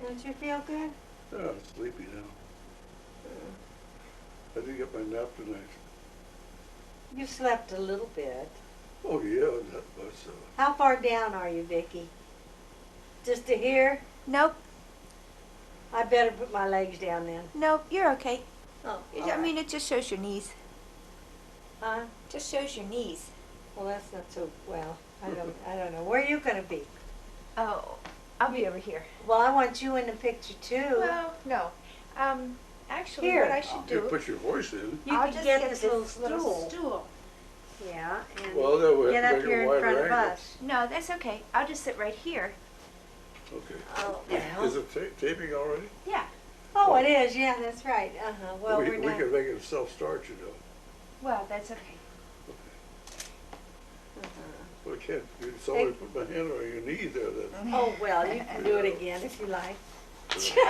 Don't you feel good? Yeah, I'm sleepy now. I didn't get my nap tonight. You slept a little bit. Oh yeah, that was. How far down are you, Vicki? Just to here? Nope, I better put my legs down then. nope, you're okay. Oh, I mean, it just shows your knees. huh? Just shows your knees. Well, that's not so well. I don't know. Where are you gonna be? Oh, I'll be over here. Well, I want you in the picture too. Well, no. Actually, Here. what I should You do, put your voice in. You I'll can just get this little little stool. stool. Yeah, and Well, that would get make up it here in wider front of angle. us. No, that's okay. I'll just sit right here. Okay. Oh, Is it taping already? Yeah. Oh, it is. Yeah, that's right. Well, we we're not. can make it self-start, you know. Well, that's okay. Well, I can't. It's always put my hand on your knee there. Then. Oh, well, you can do it again if you like. Okay.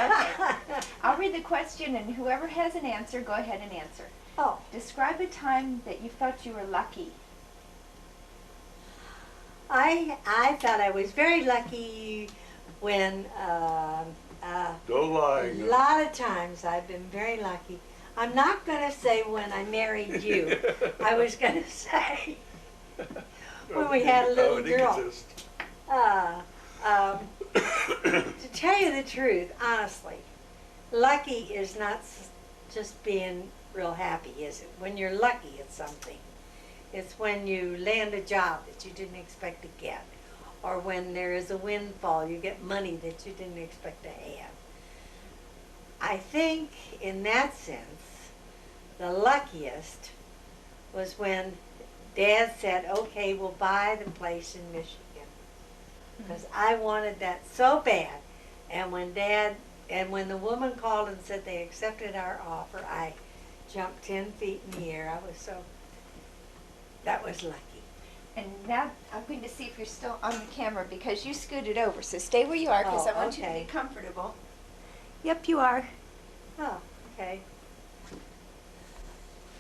I'll read the question, and whoever has an answer, go ahead and answer. Oh, Describe a time that you felt you were lucky. I thought I was very lucky when Don't lie. a lot of times I've been very lucky. I'm not going to say when I married you. I was going to say when we had a little girl. To tell you the truth, honestly, lucky is not just being real happy, is it? When you're lucky at something. It's when you land a job that you didn't expect to get, or when there is a windfall, you get money that you didn't expect to have. I think in that sense, the luckiest was when Dad said, okay, we'll buy the place in Michigan. Because I wanted that so bad. And when when the woman called and said they accepted our offer, I jumped 10 feet in the air. That was lucky. And now I'm going to see if you're still on the camera because you scooted over. So stay where you are because Oh, I want you to okay. be comfortable. Yep, you are. Oh, okay.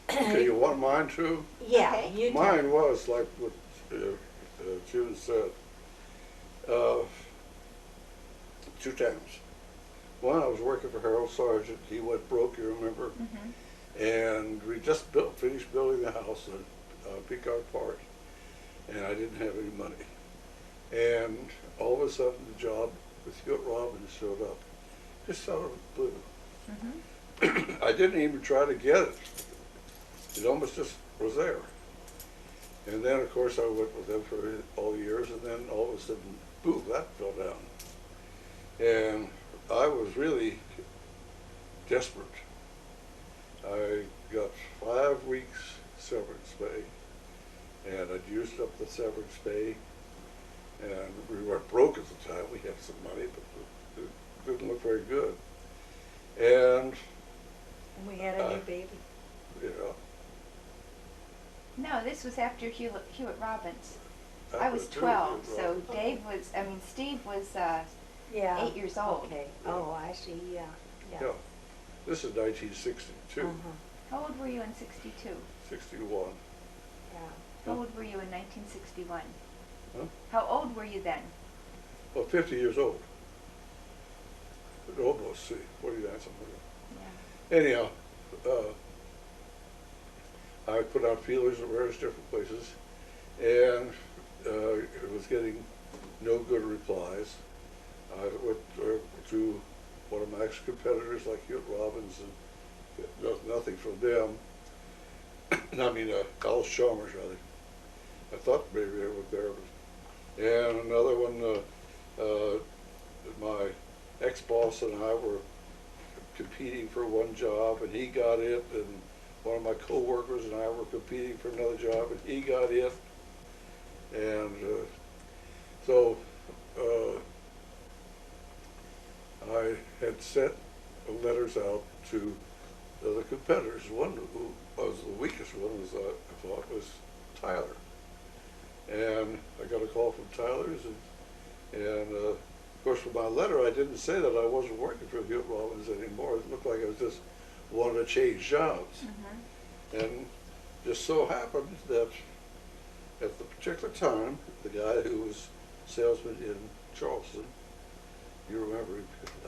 Okay, you want mine too? Yeah, Okay. you do. Mine was like what June said. 2 times. One, I was working for Harold Sargent. He went broke, you remember? Mm-hmm. And we just finished building the house at Picard Park, and I didn't have any money. And all of a sudden, the job with Hewitt Robbins showed up, just out of the blue. Mm-hmm. I didn't even try to get it. It almost just was there. And then, of course, I went with them for all the years, and then all of a sudden, boom, that fell down. And I was really desperate. I got 5 weeks severance pay, and I'd used up the severance pay, and we weren't broke at the time. We had some money, but it didn't look very good. And, And we had a new baby. you know, No, this was after Hewitt Robbins. I after was two, 12, Hewitt so Robbins. Steve was Yeah. 8 years old. Okay. Oh, I see. Yeah. Yeah, this is 1962, Uh-huh. How old were you in 62? 61. Yeah. How old were you in 1961? Huh? How old were you then? Well, 50 years old. Almost, see, 49, something like Yeah. that. Anyhow, I put out feelers at various different places, and it was getting no good replies. I went to one of my ex-competitors like Hewitt Robbins and got nothing from them. I mean, Alice Chalmers, rather. I thought maybe they were there. But, and another one, my ex-boss and I were competing for one job, and he got it, and one of my co-workers and I were competing for another job, and he got it. And so I had sent letters out to the other competitors. One who was the weakest one, was, I thought, was Tyler. And I got a call from Tyler's, and of course, with my letter, I didn't say that I wasn't working for Hewitt Robbins anymore. It looked like I was just wanted to change jobs. Mm-hmm. And just so happened that at the particular time, the guy who was salesman in Charleston You remember,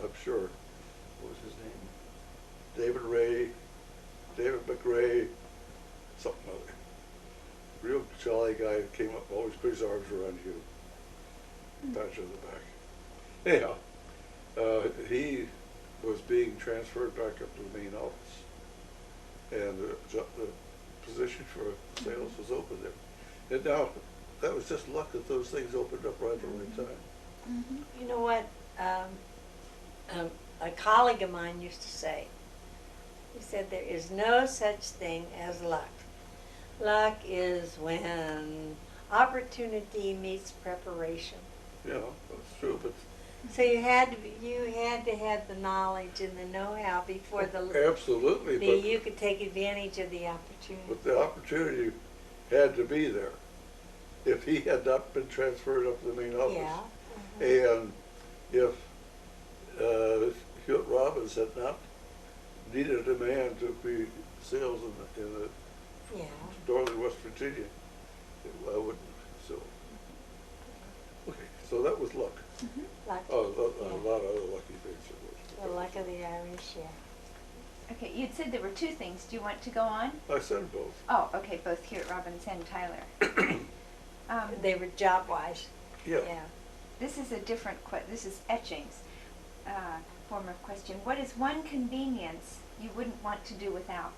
I'm sure. What was his name? David McRae, something other. Real jolly guy, came up, always put his arms around you. Pat you on the back. Anyhow, he was being transferred back up to the main office. And the position for sales was open there. And now, that was just luck that those things opened up right at the right time. You know what, a colleague of mine used to say, he said there is no such thing as luck. Luck is when opportunity meets preparation. Yeah, that's true, but So you had to have the knowledge and the know-how before absolutely, you could take advantage of the opportunity. but the opportunity had to be there. If he had not been transferred up to the main office, Yeah. and if Hewitt Robbins had not needed a man to be sales in the Yeah. northern West Virginia, I wouldn't. So, okay, so that was luck. Luck. Oh, a Yeah. lot of other lucky things. The luck of the Irish, yeah. Okay, you'd said there were two things. Do you want to go on? I said both. Oh, okay, both Hewitt Robbins and Tyler. They were job-wise. Yeah. Yeah. This is a different this is Etching's form of question. What is one convenience you wouldn't want to do without?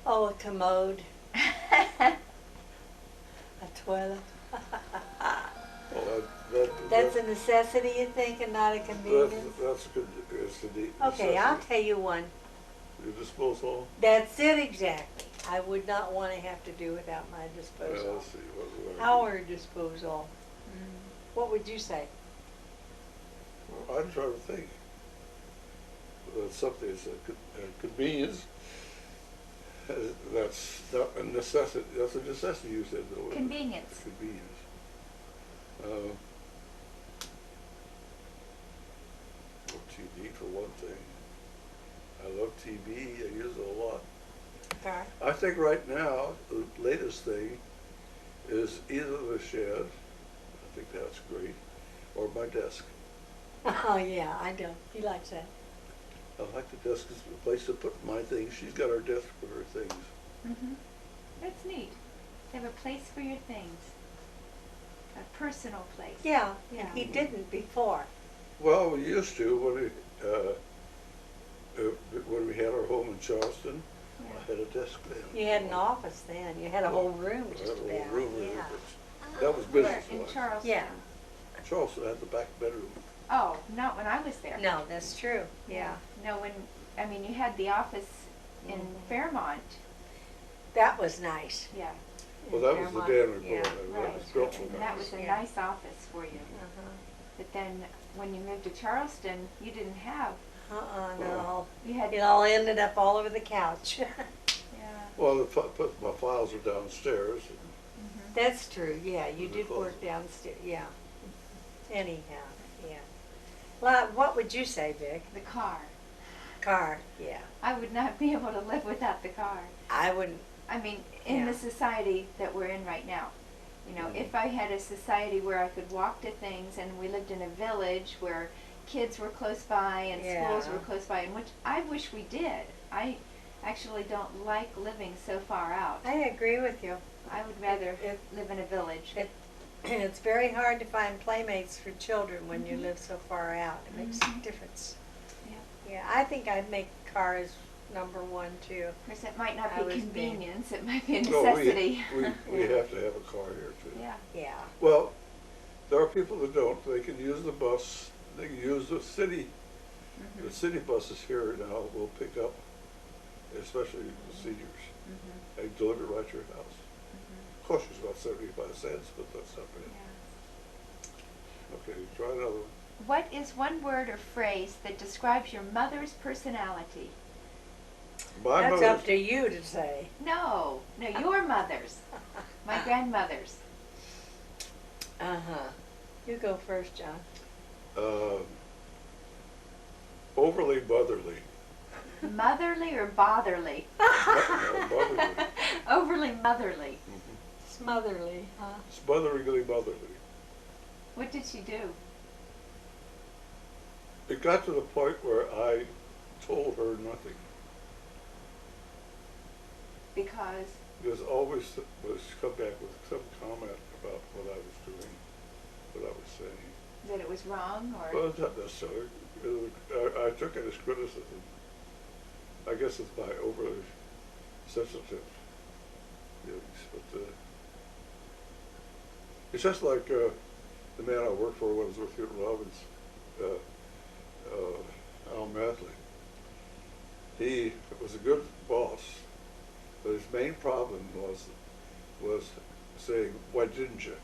Oh, a commode, a toilet. Well, That's a necessity, you think, and not a convenience? That's good. It's the Okay, I'll necessity. tell you one. Your disposal. That's it exactly. I would not want to have to do without my Well, disposal. let's see. What Our disposal. What would you say? Well, I'm trying to think. Something that's a convenience. That's not a necessity. That's a necessity, you said, though. Convenience. Convenience. TV for one thing. I love TV. I use it a lot. Car? I think right now the latest thing is either the shed. I think that's great, or my desk. Oh, yeah, I know. He likes that. I like the desk. It's a place to put my things. She's got her desk for her things. That's neat. To have a place for your things. A personal place. Yeah, Yeah. and he didn't before. Well, we used to when we had our home in Charleston. I had a desk then. You had an office then. You had a whole room I just had a about. whole room. Yeah. That was Where? business. In Charleston? Yeah. Charleston had the back bedroom. Oh, not when I was there. No, that's true. Yeah. No, you had the office in Fairmont. That was nice. Yeah. Well, that was the Danner Yeah, building. That Right. was built And for that was a Yeah. nice office for you. But then when you moved to Charleston, you didn't have, No. you had, It all ended up all over the couch. yeah. Well, my files are downstairs. That's true. Yeah, you In the did closet. work downstairs. Yeah. Anyhow, yeah. Well, what would you say, Vic? The car. Car. Yeah. I would not be able to live without the car. I wouldn't. I mean, in Yeah. the society that we're in right now. You know, if I had a society where I could walk to things and we lived in a village where kids were close by and schools Yeah. were close by, and which I wish we did. I actually don't like living so far out. I agree with you. I would rather It- live in a village. It's very hard to find playmates for children when you live so far out. It makes a difference. Yeah. Yeah, I think I'd make cars number one too. Of course, it might not I be was being- convenience, it might be a No, necessity. we have to have a car here too. Yeah. Yeah. Well, there are people that don't. They can use the bus. They can use the city. The city buses here now will pick up, especially the seniors. They deliver it right to your house. Costs you about 75 cents, but that's not bad. Okay, try another one. What is one word or phrase that describes your mother's personality? My That's mother's- up to you to say. No, your mother's. My grandmother's. Uh-huh. You go first, John. Overly motherly. Motherly or botherly? Motherly. Overly motherly. Smotherly, huh? Smotheringly motherly. What did she do? it got to the point where I told her nothing. Because Because always was come back with some comment about what I was doing, what I was saying. that it was wrong, or Well, it's not necessarily. I took it as criticism. I guess it's my overly sensitive feelings, but it's just like the man I worked for when I was with Hugh Robbins, Al Mathley. He was a good boss, but his main problem was saying, "Why didn't you?"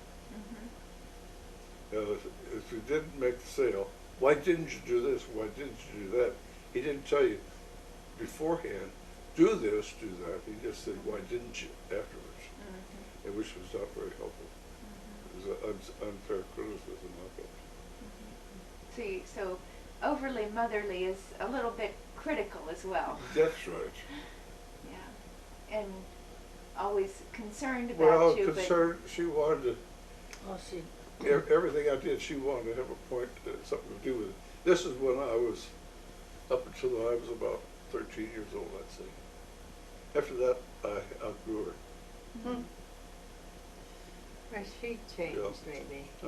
If you didn't make the sale, why didn't you do this? Why didn't you do that? He didn't tell you beforehand, do this, do that. He just said, why didn't you afterwards? And which was not very helpful. It was an unfair criticism of it. see, so overly motherly is a little bit critical as well. That's right. Yeah, and always concerned about Well, you, concerned, she wanted to, Well, she, everything I did, she wanted to have a point, something to do with it. This is when I was, up until I was about 13 years old, I'd say. After that, I outgrew her. well, she changed Yeah. maybe. Huh?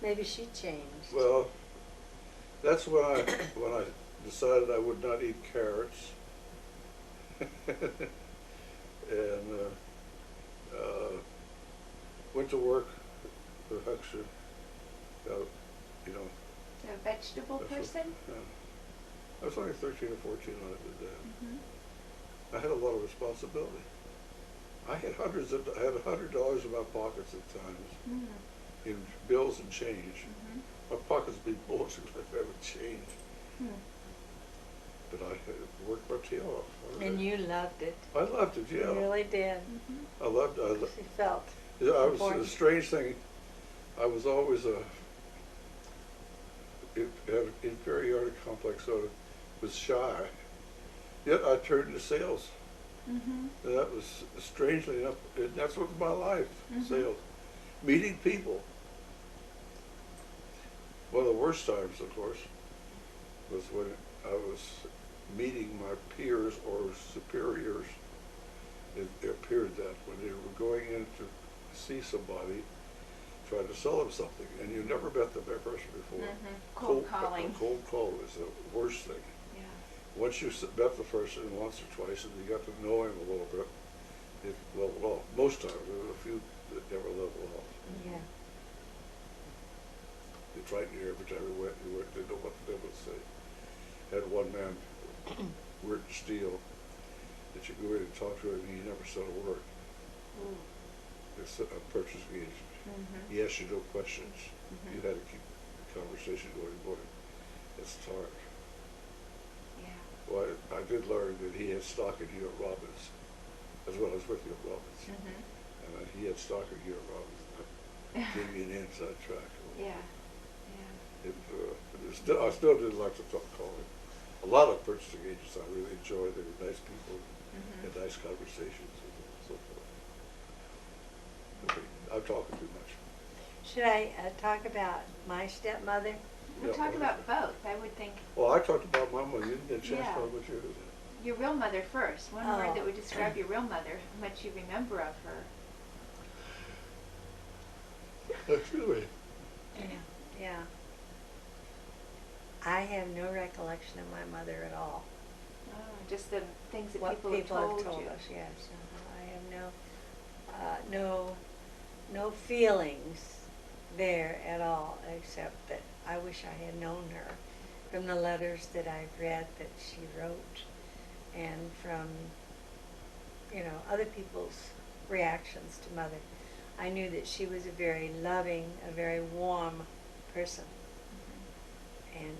Maybe she changed. Well, that's when I decided I would not eat carrots, and went to work with extra, you know. a vegetable that's what- person. I was only 13 or 14 when I did that. Mm-hmm. I had a lot of responsibility. I had $100 in my pockets at times, in bills and change. My pockets would be bulging if I had change. But I had worked my tail off. And you loved it. I loved it, yeah. You really did. I loved it. She felt. I was important. a strange thing. I was always had an inferiority complex, so I was shy. Yet I turned to sales. And that was, strangely enough, that's what my life, sales. Meeting people. One of the worst times, of course, was when I was meeting my peers or superiors. It appeared that when they were going in to see somebody, trying to sell them something, and you never met the person before. Cold calling. A cold call is the worst thing. Yeah. Once you met the person once or twice and you got to know him a little bit, it leveled off. Most times, there were a few that never leveled off. Yeah. They frightened you every time you went, didn't know what they would say. Had one man, Wirt Steele, that you go in and talk to him and he never said a word. It's a purchasing agent. He asked you no questions. You had to keep the conversation going. It's hard. Yeah. Well, I did learn that he had stock in Hugh Robbins, as well as with Hugh Robbins. And he had stock in Hugh Robbins. That gave me an inside track. Yeah. I still did like to talk calling. A lot of purchasing agents I really enjoyed. They were nice people, had nice conversations and so forth. Okay, I'm talking too much. Should I talk about my stepmother? We'll Yeah, talk well, about both. I would think Well, I talked about my mother. You didn't get a chance Yeah. to talk about yours. your real mother first. One Oh. word that would describe your real mother, how much you remember of her. Excuse me. Yeah. I have no recollection of my mother at all. Oh, just the things that What people people have told you. us, yes. I have no feelings there at all, except that I wish I had known her from the letters that I've read that she wrote, and from, other people's reactions to Mother. I knew that she was a very loving, a very warm person, and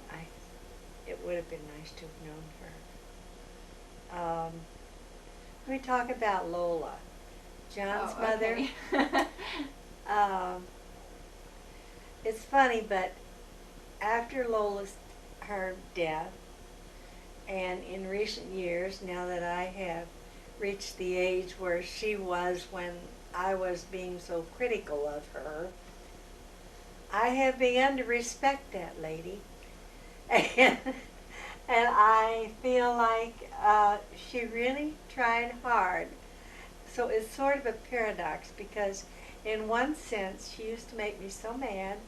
it would have been nice to have known her. Let me talk about Lola, John's mother. Okay. It's funny, but after her death, and in recent years, now that I have reached the age where she was when I was being so critical of her, I have begun to respect that lady. and, and I feel like she really tried hard. So it's sort of a paradox because in one sense she used to make me so mad,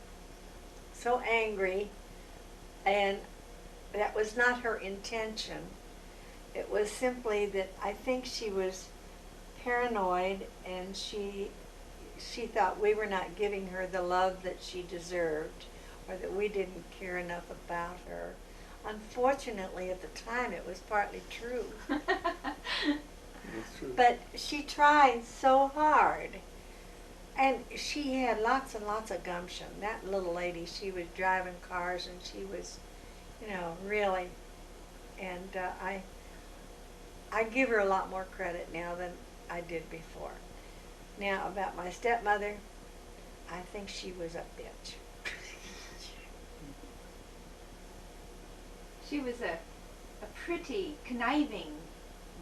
so angry, and that was not her intention. It was simply that I think she was paranoid and she thought we were not giving her the love that she deserved or that we didn't care enough about her. Unfortunately, at the time, it was partly true. That's true. But she tried so hard. And she had lots and lots of gumption. That little lady, she was driving cars and she was, really. And I give her a lot more credit now than I did before. Now, about my stepmother, I think she was a bitch. She was a pretty conniving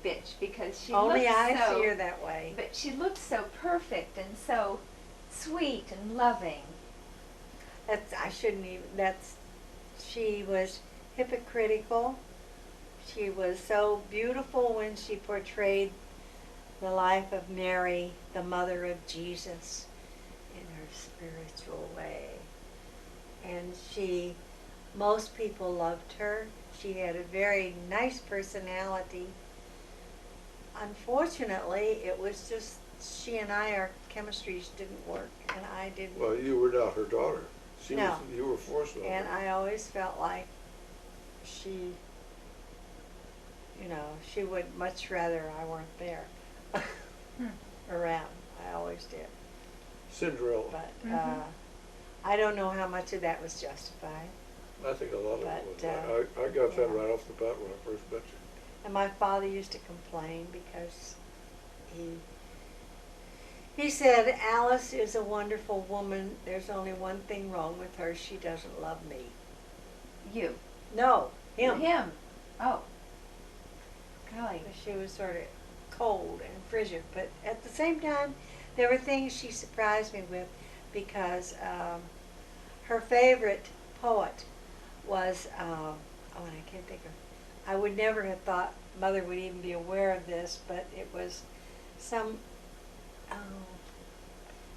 bitch because she Only looked I so, see her that way. but she looked so perfect and so sweet and loving. She was hypocritical. She was so beautiful when she portrayed the life of Mary, the mother of Jesus, in her spiritual way. And most people loved her. She had a very nice personality. Unfortunately, it was just she and our chemistries didn't work, and I didn't. Well, you were not her daughter. No. You were forced on And her. I always felt like she would much rather I weren't there around. I always did. Cinderella. But I don't know how much of that was justified. I think a lot of But, it was. I got that yeah. right off the bat when I first met you. And my father used to complain because he said, Alice is a wonderful woman. There's only one thing wrong with her. She doesn't love me. You. No, him. Him. Oh. Golly. She was sort of cold and frigid. But at the same time, there were things she surprised me with because her favorite poet was, and I can't think of, I would never have thought Mother would even be aware of this, but it was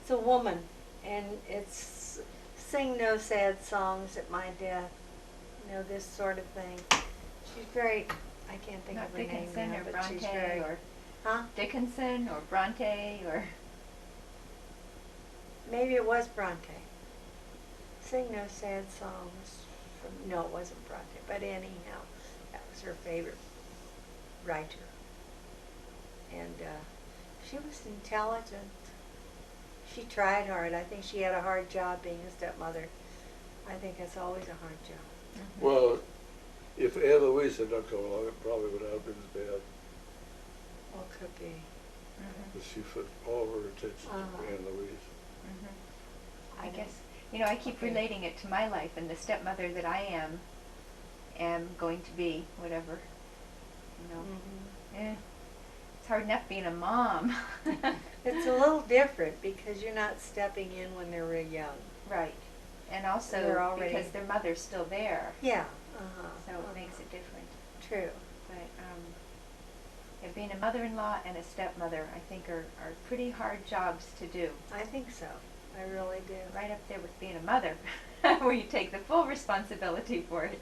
it's a woman, and it's sing no sad songs at my death, this sort of thing. She's very, I can't think Not of her name Dickinson now, or but Bronte she's very, or huh? Dickinson or Bronte or Maybe it was Bronte. Sing no sad songs. No, it wasn't Bronte, but anyhow, that was her favorite writer. And she was intelligent. She tried hard. I think she had a hard job being a stepmother. I think it's always a hard job. Mm-hmm. Well, if Anne Louise had not come along, it probably would not have been as bad. Well, could be. Because she put all of her attention to Anne Louise. I guess, I keep relating it to my life and the stepmother that I am going to be, whatever. It's hard enough being a mom. It's a little different because you're not stepping in when they're real young. Right. And also because their mother's still there. Yeah. So it makes it different. True. But being a mother-in-law and a stepmother, I think are pretty hard jobs to do. I think so. I really do. Right up there with being a mother, where you take the full responsibility for it.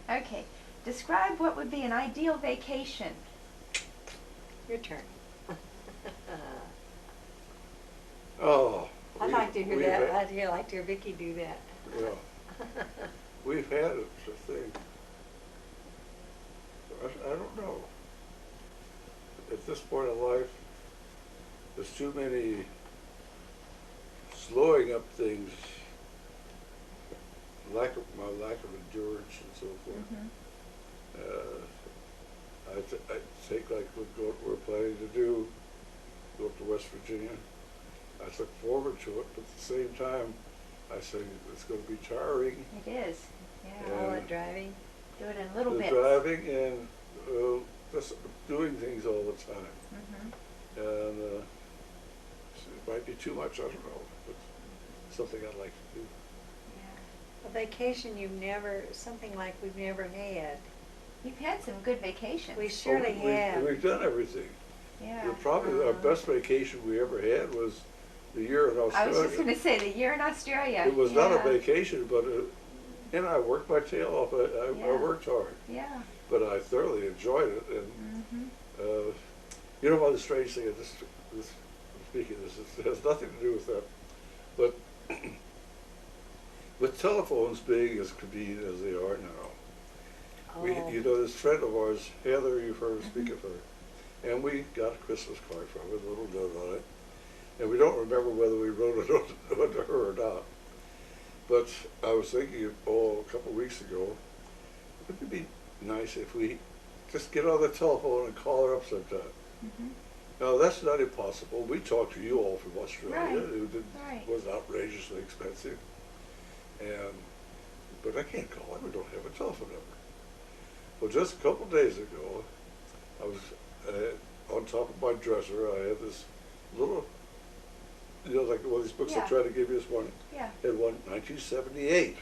Okay. Describe what would be an ideal vacation. Your turn. Oh. I'd like to hear that. I'd like to hear Vicki do that. Yeah. We've had it, it's a thing. I don't know. At this point in life, there's too many slowing up things, my lack of endurance and so forth. I think like what we're planning to do, go up to West Virginia. I look forward to it, but at the same time, I say it's going to be tiring. It is. Yeah. All the driving. Do it in little the bits. driving and just doing things all the time. And it might be too much, I don't know, but something I'd like to do. A vacation something like we've never had. You've had some good vacations. We surely have. We've done everything. Yeah. Probably our best vacation we ever had was the year in Australia. I was just going to say the year in Australia. It was not a vacation, but I worked my tail off. I worked hard. Yeah. But I thoroughly enjoyed it. And you know what the strange thing is? Speaking of this, it has nothing to do with that. But with telephones being as convenient as they are now, you know, this friend of ours, Heather, you've heard us speak of her, and we got a Christmas card from her with a little note on it. And we don't remember whether we wrote it on to her or not. But I was thinking, a couple of weeks ago, wouldn't it be nice if we just get on the telephone and call her up sometime? Now, that's not impossible. We talked to you all from Australia. Right. It was outrageously expensive. But I can't call her. We don't have a telephone number. Well, just a couple of days ago, I was on top of my dresser. I had this little, you know, like one of these books I try to give you this morning. Yeah. Had one 1978.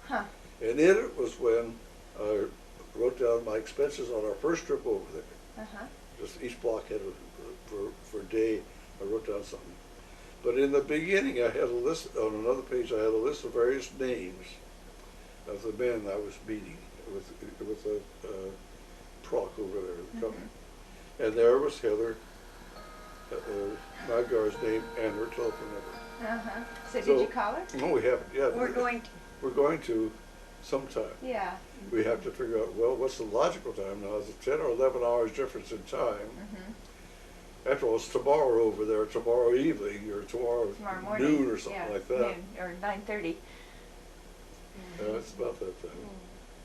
Huh. And in it was when I wrote down my expenses on our first trip over there. Just each block had for a day, I wrote down something. But in the beginning, I had a list, on another page, I had a list of various names of the men I was meeting with the proc over there, the company. And there was Heather Nygar's name and her telephone number. So did you call her? No, we haven't yet. We're going to. We're going to sometime. Yeah. We have to figure out, well, what's the logical time now? Is it 10 or 11 hours difference in time? After all, it's tomorrow over there, tomorrow evening, or tomorrow morning. noon or something like that. Noon, or 9:30. It's about that time.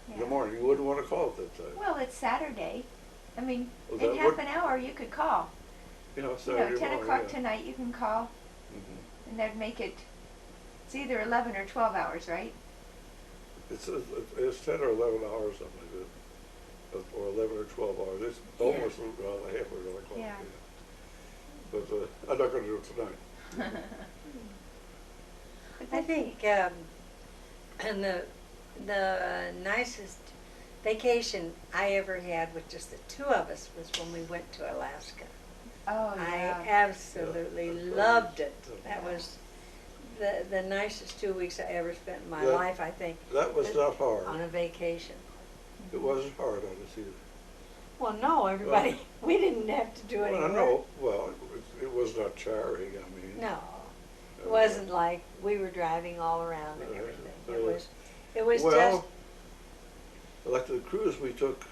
In the Yeah. morning, you wouldn't want to call at that time. Well, it's Saturday. I mean, Well, in that half would- an hour you could call. Saturday 10 morning, o'clock yeah. tonight you can call, and that'd make it, it's either 11 or 12 hours, right? It's 10 or 11 hours, something like that. Or 11 or 12 hours. It's almost halfway around the clock. Yeah. But I'm not going to do it tonight. I think, and the nicest vacation I ever had with just the two of us was when we went to Alaska. Oh, I yeah. absolutely loved it. That was the nicest 2 weeks I ever spent in my life, I think. That was not hard. On a vacation. It wasn't hard on us either. Well, no, everybody, we didn't have to do any Well, I work. know. Well, it was not tiring. I mean. No, it wasn't like we were driving all around and everything. It was well, just. like the cruise we took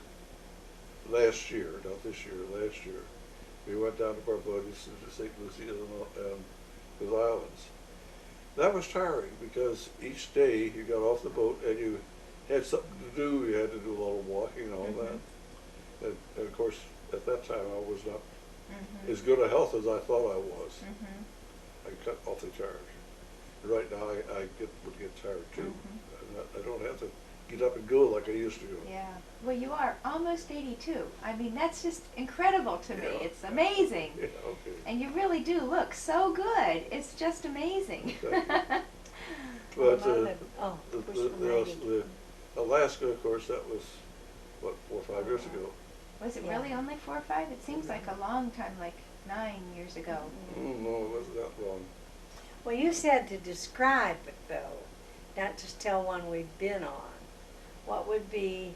last year, not this year, last year, we went down to Barbados and to St. Lucia and the islands. That was tiring because each day you got off the boat and you had something to do. You had to do a little walking and all that. And of course, at that time I was not as good a health as I thought I was. I got awfully tired. Right now I would get tired too. I don't have to get up and go like I used to. Yeah. Well, you are almost 82. I mean, that's just incredible to me. Yeah. It's amazing. Yeah, okay. And you really do look so good. It's just amazing. But the Alaska, of course, that was, what, 4 or 5 years ago. Was it really only 4 or 5? It seems like a long time, like 9 years ago. No, it wasn't that long. Well, you said to describe it, though, not just tell one we've been on. What would be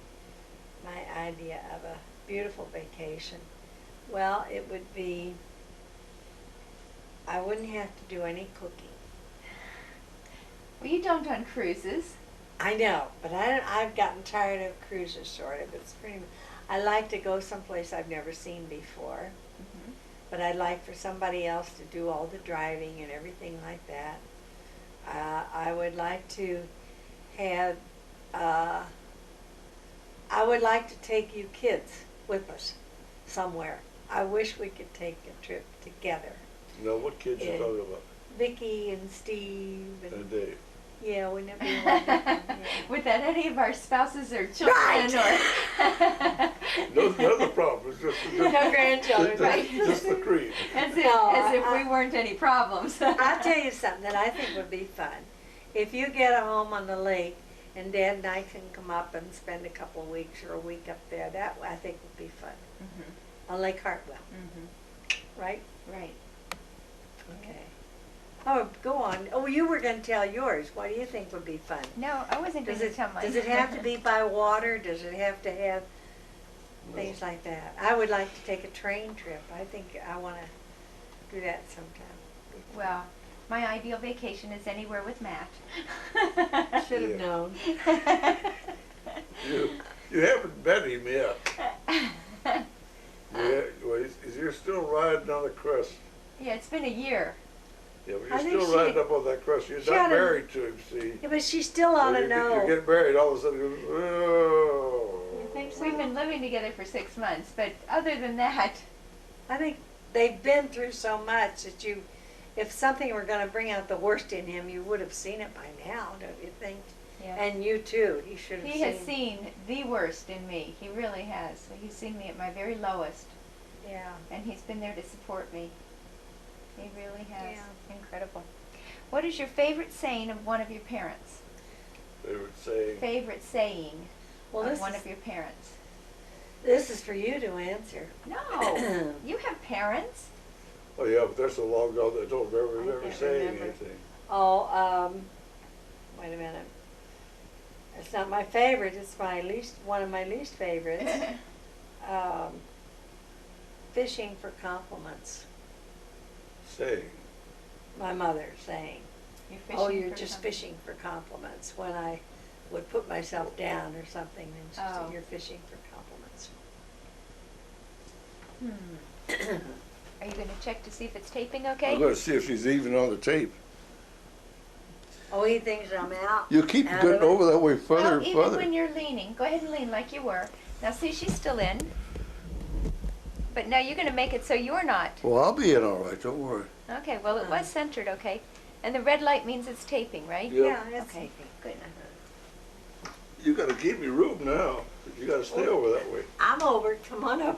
my idea of a beautiful vacation? Well, it would be, I wouldn't have to do any cooking. Well, you don't on cruises. I know, but I've gotten tired of cruises, sort of. It's pretty. I like to go someplace I've never seen before, but I'd like for somebody else to do all the driving and everything like that. I would like to have. I would like to take you kids with us somewhere. I wish we could take a trip together. Now, what kids you talking about? Vicky and Steve And Dave. Yeah, we never went. Yeah. Without any of our spouses or children or None of the problems, just No grandchildren, right? Just the creed. as No, if we weren't any problems. I'll tell you something that I think would be fun if you get a home on the lake and Dad and I can come up and spend a couple of weeks or a week up there, that I think would be fun. On Lake Hartwell, right? Right. Okay. Oh, go on. Oh, you were going to tell yours. What do you think would be fun? No, I wasn't going to tell mine. Does it have to be by water? Does it have to have things like that? I would like to take a train trip. I think I want to do that sometime. Well, my ideal vacation is anywhere with Matt. Should have Yeah. known. You haven't met him yet. Yeah, well, you're still riding on the crest. Yeah, it's been a year. Yeah, but I you're think still riding up on that crest. You're she not oughta- married to him, see. Yeah, but she still ought to You know. get married, all of a sudden, it goes, oh. You think so? We've been living together for 6 months, but other than that, I think they've been through so much that if something were going to bring out the worst in him, you would have seen it by now, don't you think? yeah. And you too. He should have He has seen the worst in me. He really has. He's seen me at my very lowest, Yeah. and he's been there to support me. He really has. Yeah. Incredible. What is your favorite saying of one of your parents? They would say, Favorite saying Well, of this one is, of your parents? this is for you to answer. No. You have parents. oh yeah, but they're so long ago they don't remember I ever can't saying remember. anything. Oh, wait a minute. It's not my favorite. It's one of my least favorites. Fishing for compliments. Saying. My mother saying, You're "Oh, fishing you're for just something. fishing for compliments." When I would put myself down or something, then she'd Oh. say, "You're fishing for compliments." Are you going to check to see if it's taping I'm okay? going to see if she's even on the tape. Oh, he thinks I'm out. You keep Out getting of it. over that way further Well, and even further. when you're leaning, go ahead and lean like you were. Now see, she's still in. But now you're going to make it so you're not. Well, I'll be in all right, don't worry. Okay, well it was centered, okay. And the red light means it's taping, right? Yeah. Yeah, it's Okay, good. You got to give me room now. You got to stay over that way. I'm over. Come on over.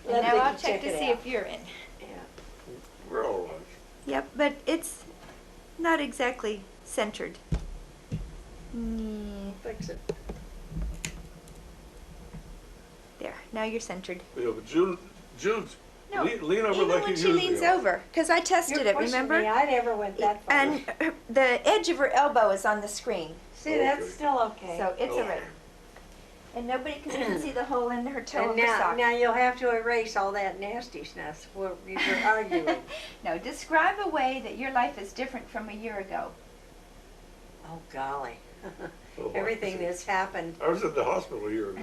And Let now Vicki I'll check to it see out. if you're in. Yeah. We're all right. Yep, but it's not exactly centered. Fix it. There, now you're centered. Yeah, but June's No, lean over even like when you she usually leans are. over, because I tested You're it, pushing remember? me. I never went that far. And the edge of her elbow is on the screen, See, that's Okay. still okay. so it's Oh. all right. And nobody can even see the hole in her toe And of the now, sock. now you'll have to erase all that nastiness where we were arguing. No, describe a way that your life is different from a year ago. Oh, golly. Oh, Everything that's happened. I was in the hospital a year ago.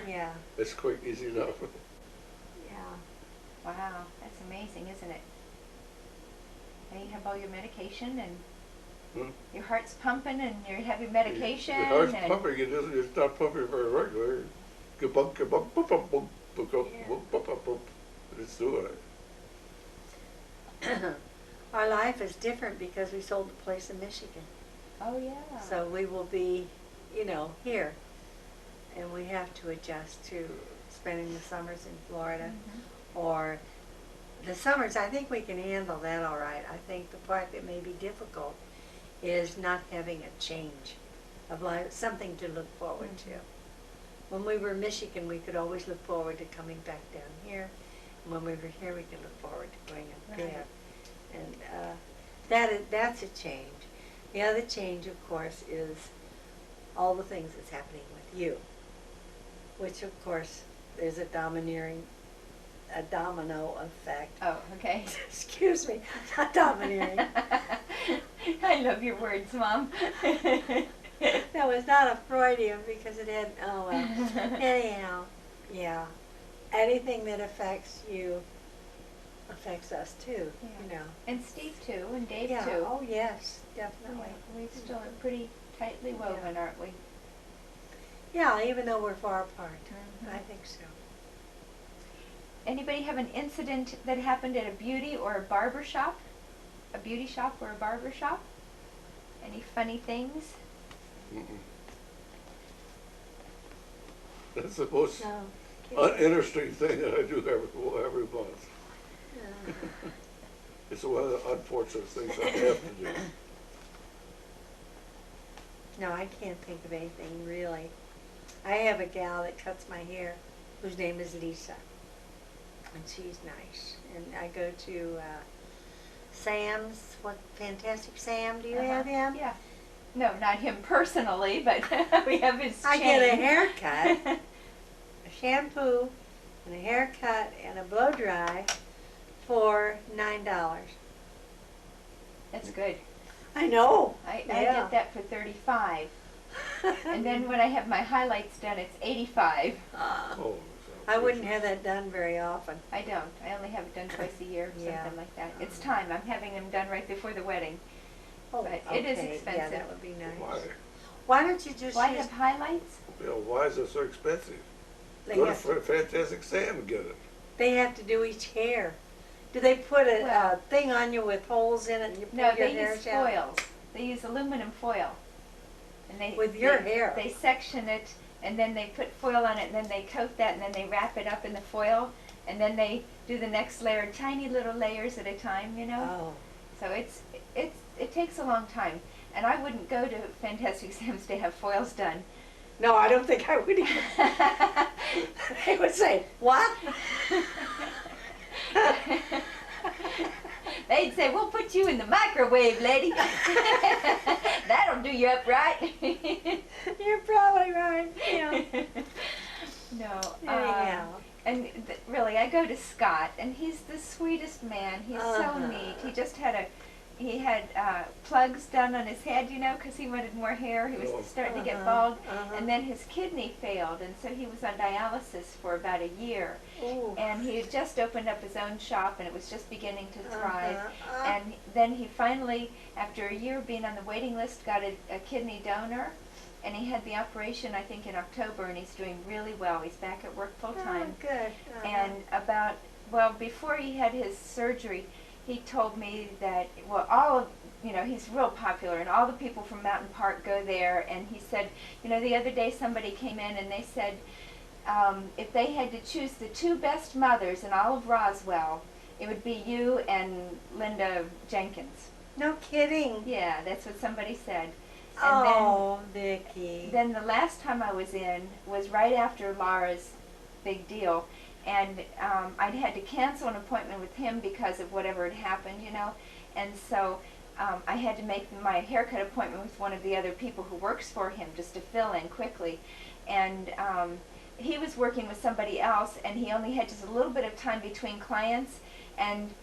Yeah, It's quick, easy enough. yeah. Wow, that's amazing, isn't it? And you have all your medication and Hmm? your heart's pumping and you're having medication The heart's and pumping, it's not pumping very regular. Kabunk, kabunk, boop, boop, boop, boop, boop, boop, boop, boop, boop. It's doing it. Our life is different because we sold the place in Michigan. oh yeah. So we will be, here. And we have to adjust to spending the summers in Florida. Or the summers, I think we can handle that all right. I think the part that may be difficult is not having a change of life, something to look forward to. When we were in Michigan, we could always look forward to coming back down here. And when we were here, we could look forward to going up there. And that's a change. The other change, of course, is all the things that's happening with you, which, of course, there's a domino effect. Oh, okay. Excuse me, not domineering. I love your words, Mom. No, it's not a Freudian because it had, oh well. Anyhow, yeah. Anything that affects you affects us too, Yeah. And Steve too, and Dave Yeah, too. oh yes, definitely. We still are pretty tightly woven, aren't we? Yeah, even though we're far apart. Mhm. I think so. Anybody have an incident that happened at a beauty or a barber shop? A beauty shop or a barber shop? Any funny things? Mm-mm. That's the most No. uninteresting thing that I do every month. It's one of the unfortunate things I have to do. No, I can't think of anything really. I have a gal that cuts my hair whose name is Lisa, and she's nice. And I go to Sam's. What Fantastic Sam? Do you have him? Yeah. No, not him personally, but we have his chain. I get a haircut, a shampoo, and a haircut and a blow dry for $9. That's good. I know. I Yeah. get that for $35. And then when I have my highlights done, it's $85. Oh, I wouldn't have that done very often. I don't. I only have it done twice a year, Yeah. something like that. It's time. I'm having them done right before the wedding. Oh, But it is okay. expensive. Yeah, that would be nice. why? Why don't you just Why use? have highlights? You know, why is it so expensive? They Go to have to, Fantastic Sam and get it. they have to do each hair. Do they put a Well- thing on you with holes in it and you pull No, your they hair use down? foils. They use aluminum foil. And they With your they- hair. They section it, and then they put foil on it, and then they coat that, and then they wrap it up in the foil, and then they do the next layer, tiny little layers at a time, you know. Oh. So it takes a long time, and I wouldn't go to Fantastic Sam's to have foils done. No, I don't think I would either. They would say, what? They'd say, "We'll put you in the microwave, lady. That'll do you up right." You're probably right. Yeah. No. Anyhow. And really, I go to Scott, and he's the sweetest man. He's so Uh-huh. neat. He just had plugs done on his head, you know, because he wanted more hair. He was Oh. starting to get Uh-huh, bald, uh-huh. and then his kidney failed, and so he was on dialysis for about a year. Ooh. And he had just opened up his own shop, and it was just beginning to thrive. Uh-huh. And then he finally, after a year of being on the waiting list, got a kidney donor. And he had the operation, I think, in October, and he's doing really well. He's back at work full time. Oh, good. And before he had his surgery, he told me that, he's real popular, and all the people from Mountain Park go there. And he said, the other day somebody came in and they said, if they had to choose the two best mothers in all of Roswell, it would be you and Linda Jenkins. No kidding. Yeah, that's what somebody said. Oh, Vicki. Then the last time I was in was right after Laura's big deal, and I'd had to cancel an appointment with him because of whatever had happened, and so I had to make my haircut appointment with one of the other people who works for him just to fill in quickly, and he was working with somebody else, and he only had just a little bit of time between clients, and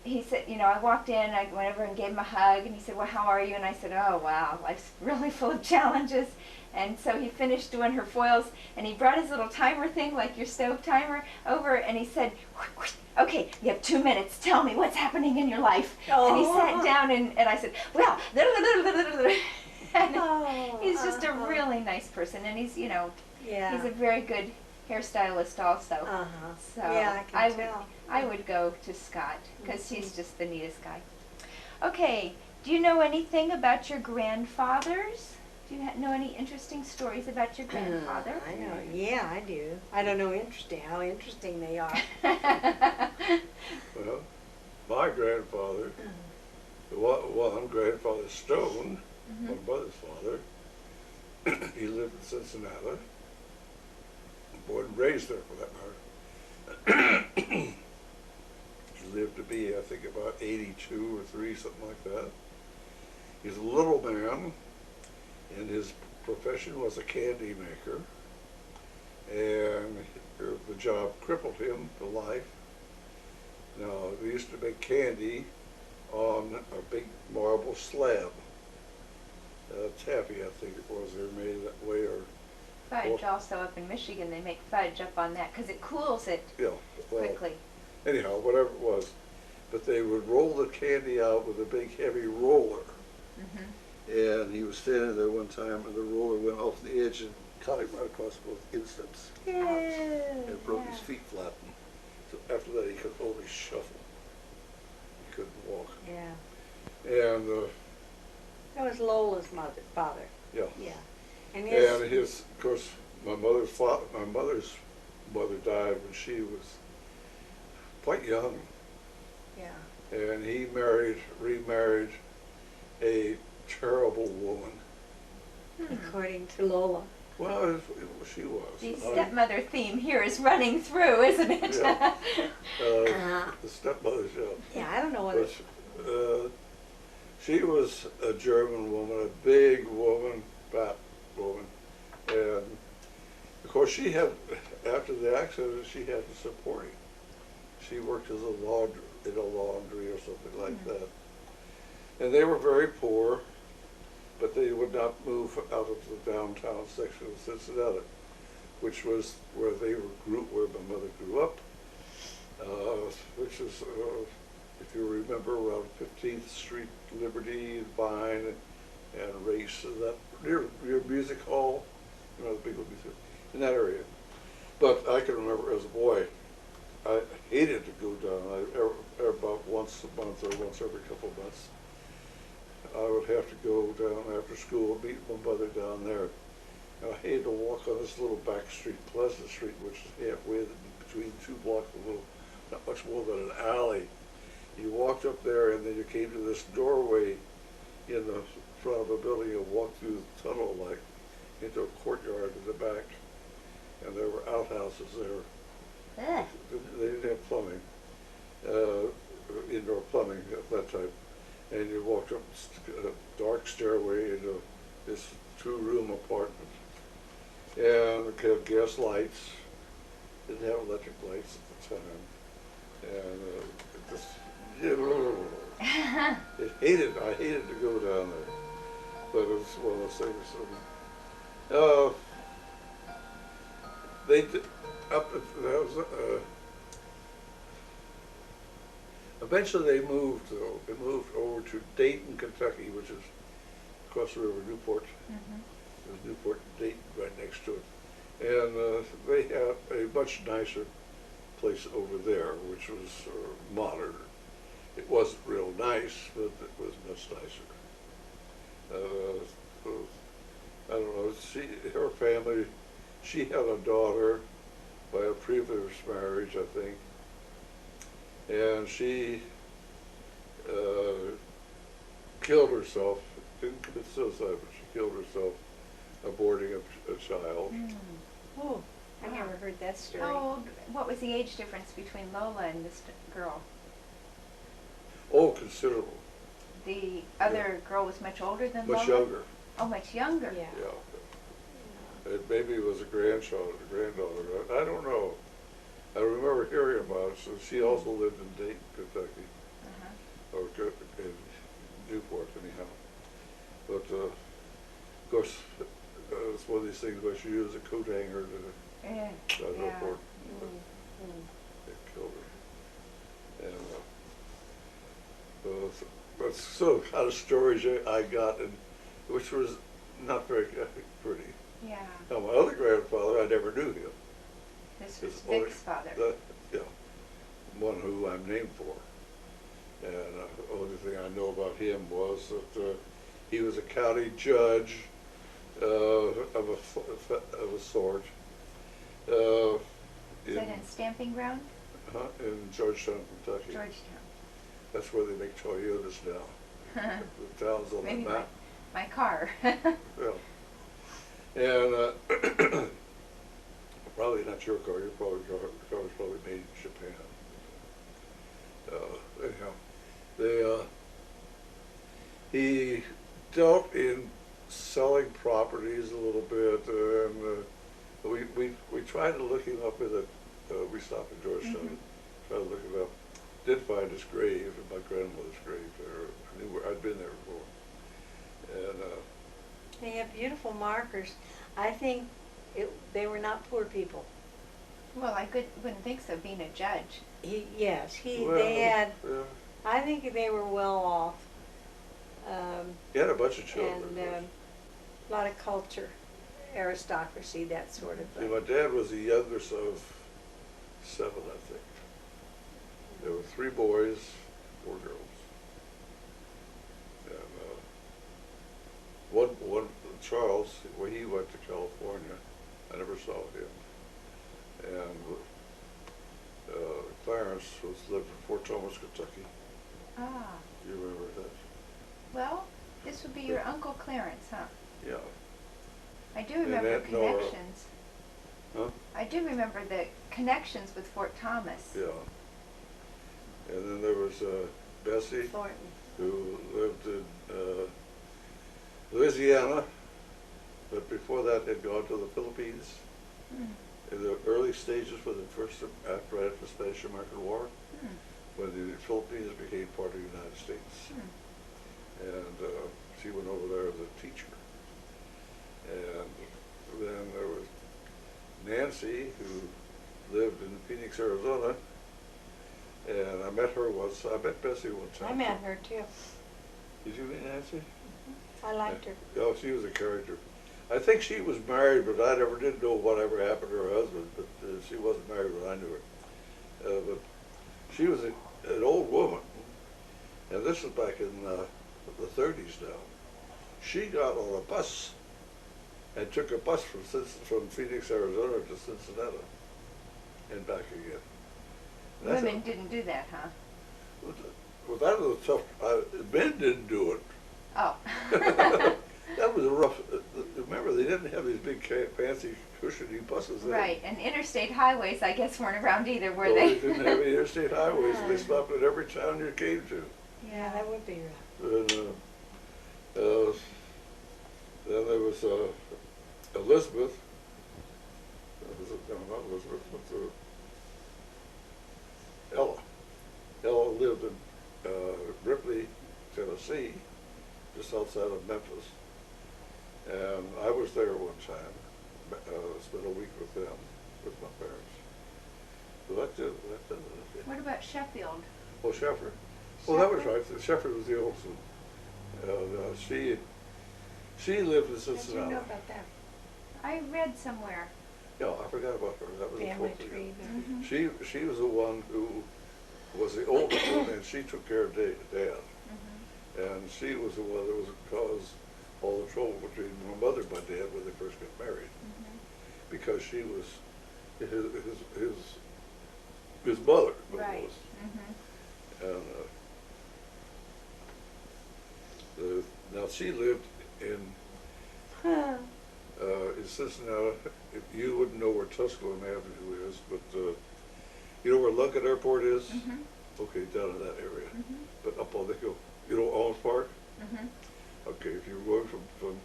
he said, I walked in, I went over and gave him a hug, and he said, well, how are you? And I said, oh, wow, life's really full of challenges. And so he finished doing her foils, and he brought his little timer thing, like your stove timer, over, and he said, okay, you have 2 minutes, tell me what's happening in your life. Oh. And he sat down, and I said, well, and Oh, he's just a really nice person, and he's, Yeah. he's a very good hairstylist also. Uh-huh. So Yeah, I can tell. I would go to Scott because he's just the neatest guy. Okay, do you know anything about your grandfathers? Do you know any interesting stories about your grandfather? I know. Yeah, I do. I don't know how interesting they are. Well, my grandfather, the one grandfather Stone, my mother's father, he lived in Cincinnati, born and raised there for that matter. He lived to be, I think, about 82 or 3, something like that. He's a little man, and his profession was a candy maker, and the job crippled him for life. Now, they used to make candy on a big marble slab. Taffy, I think it was, they made that way, or Fudge also up in Michigan, they make fudge up on that because it cools it well, quickly. anyhow, whatever it was. But they would roll the candy out with a big heavy roller. And he was standing there one time, and the roller went off the edge and caught him right across both instants. And broke his feet flat. So after that, he could only shuffle. He couldn't walk. Yeah. And That was Lola's father. yeah. Yeah. And And his, of course, my mother's mother died when she was quite young, yeah. and he remarried a terrible woman. according to Lola. Well, she was. The stepmother theme here is running through, isn't it? Yeah. The stepmother's job. Yeah, I don't know what it's. She was a German woman, a big woman, fat woman, and of course she had, after the accident, she had to support him. She worked as in a laundry or something like that. And they were very poor, but they would not move out of the downtown section of Cincinnati, which was where where my mother grew up, which is, if you remember, around 15th Street, Liberty, Vine, and Race, and that near Music Hall, you know, the big music, in that area. But I can remember as a boy, I hated to go down. About once a month or once every couple of months, I would have to go down after school, meet my mother down there. And I hated to walk on this little back street, Pleasant Street, which is halfway between 2 blocks, not much more than an alley. You walked up there, and then you came to this doorway in the front of a building, and walked through the tunnel like into a courtyard in the back, and there were outhouses there. They didn't have plumbing, indoor plumbing at that time. And you walked up a dark stairway into this 2-room apartment. And it had gas lights. Didn't have electric lights at the time. And it just, I hated to go down there. But it was one of those things. They did, eventually they moved, though. They moved over to Dayton, Kentucky, which is across the river, Newport. There's Newport and Dayton right next to it. And they had a much nicer place over there, which was modern. It wasn't real nice, but it was much nicer. I don't know, her family, she had a daughter by a previous marriage, I think. And she killed herself, didn't commit suicide, but she killed herself aborting a child. Oh, I never heard that story. How old, what was the age difference between Lola and this girl? Oh, considerable. The other girl was much older than Lola? Much younger. Oh, much younger. Yeah. Yeah. It maybe was a granddaughter. I don't know. I remember hearing about it. So she also lived in Dayton, Kentucky, or in Newport, anyhow. But of course, it's one of these things where she used a coat hanger to Newport. They killed her. And that's so kind of stories I got, and which was not very pretty. Yeah. Now my other grandfather, I never knew him. This was Vic's father. Yeah, one who I'm named for. And the only thing I know about him was that he was a county judge of a sort. Is that in Stamping Ground? In Georgetown, Kentucky. Georgetown. That's where they make Toyotas now. The town's on the map. My car. Yeah. And probably not your car. Your car was probably made in Japan. Anyhow, he dealt in selling properties a little bit, and we tried to look him up in the. We stopped in Georgetown, tried to look him up. Did find his grave, my grandmother's grave there. I knew I'd been there before, and. They have beautiful markers. I think they were not poor people. Well, I wouldn't think so, being a judge. They had, I think they were well off. He had a bunch of children. And a lot of culture, aristocracy, that sort of thing. My dad was the youngest of 7, I think. There were 3 boys, 4 girls. And one Charles, when he went to California, I never saw him. And Clarence lived in Fort Thomas, Kentucky. Ah. Do you remember that? Well, this would be your Uncle Clarence, huh? Yeah. I do remember Aunt Nora. connections. Huh? I do remember the connections with Fort Thomas. Yeah. And then there was Bessie, Thornton. who lived in Louisiana, but before that had gone to the Philippines Hmm. in the early stages when the first, right after the Spanish-American War, Hmm. when the Philippines became part of the United States. Hmm. And she went over there as a teacher. And then there was Nancy, who lived in Phoenix, Arizona, and I met her once. I met Bessie one time. I met her too. Did you meet Nancy? I liked her. Oh, she was a character. I think she was married, but I never did know whatever happened to her husband, but she wasn't married when I knew her. But she was an old woman, and this is back in the 30s now. She got on a bus and took a bus from Phoenix, Arizona to Cincinnati and back again. And Women didn't do that, huh? Well, that was a tough, men didn't do it. Oh. That was a rough, remember, they didn't have these big fancy cushiony buses then. Right, and interstate highways, I guess, weren't around either, were No, they? they didn't have any interstate highways, they stopped at every town you came to. Yeah, that would be rough. And, then there was Elizabeth, no, not Elizabeth, but Ella. Ella lived in Ripley, Tennessee, just outside of Memphis. And I was there one time, spent a week with them, with my parents. So that did it. What about Sheffield? Oh, Sheffer. Well, that was right. Sheffer was the oldest one. She lived in How'd you Cincinnati. know about that? I read somewhere. Yeah, I forgot about her. That was a Family totally- tree. Mm-hmm. She was the one who was the oldest one, and she took care of Dad. Mm-hmm. And she was the one that was caused all the trouble between my mother and my dad when they first got married, Mm-hmm. because she was his mother. Right. Was. Mm-hmm. And now she lived in Cincinnati. You wouldn't know where Tusculum Avenue is, but you know where Luckett Airport is? Mm-hmm. Okay, down in that area. Mm-hmm. But up on the hill, you know Alms Park? Mm-hmm. Okay, if you were going from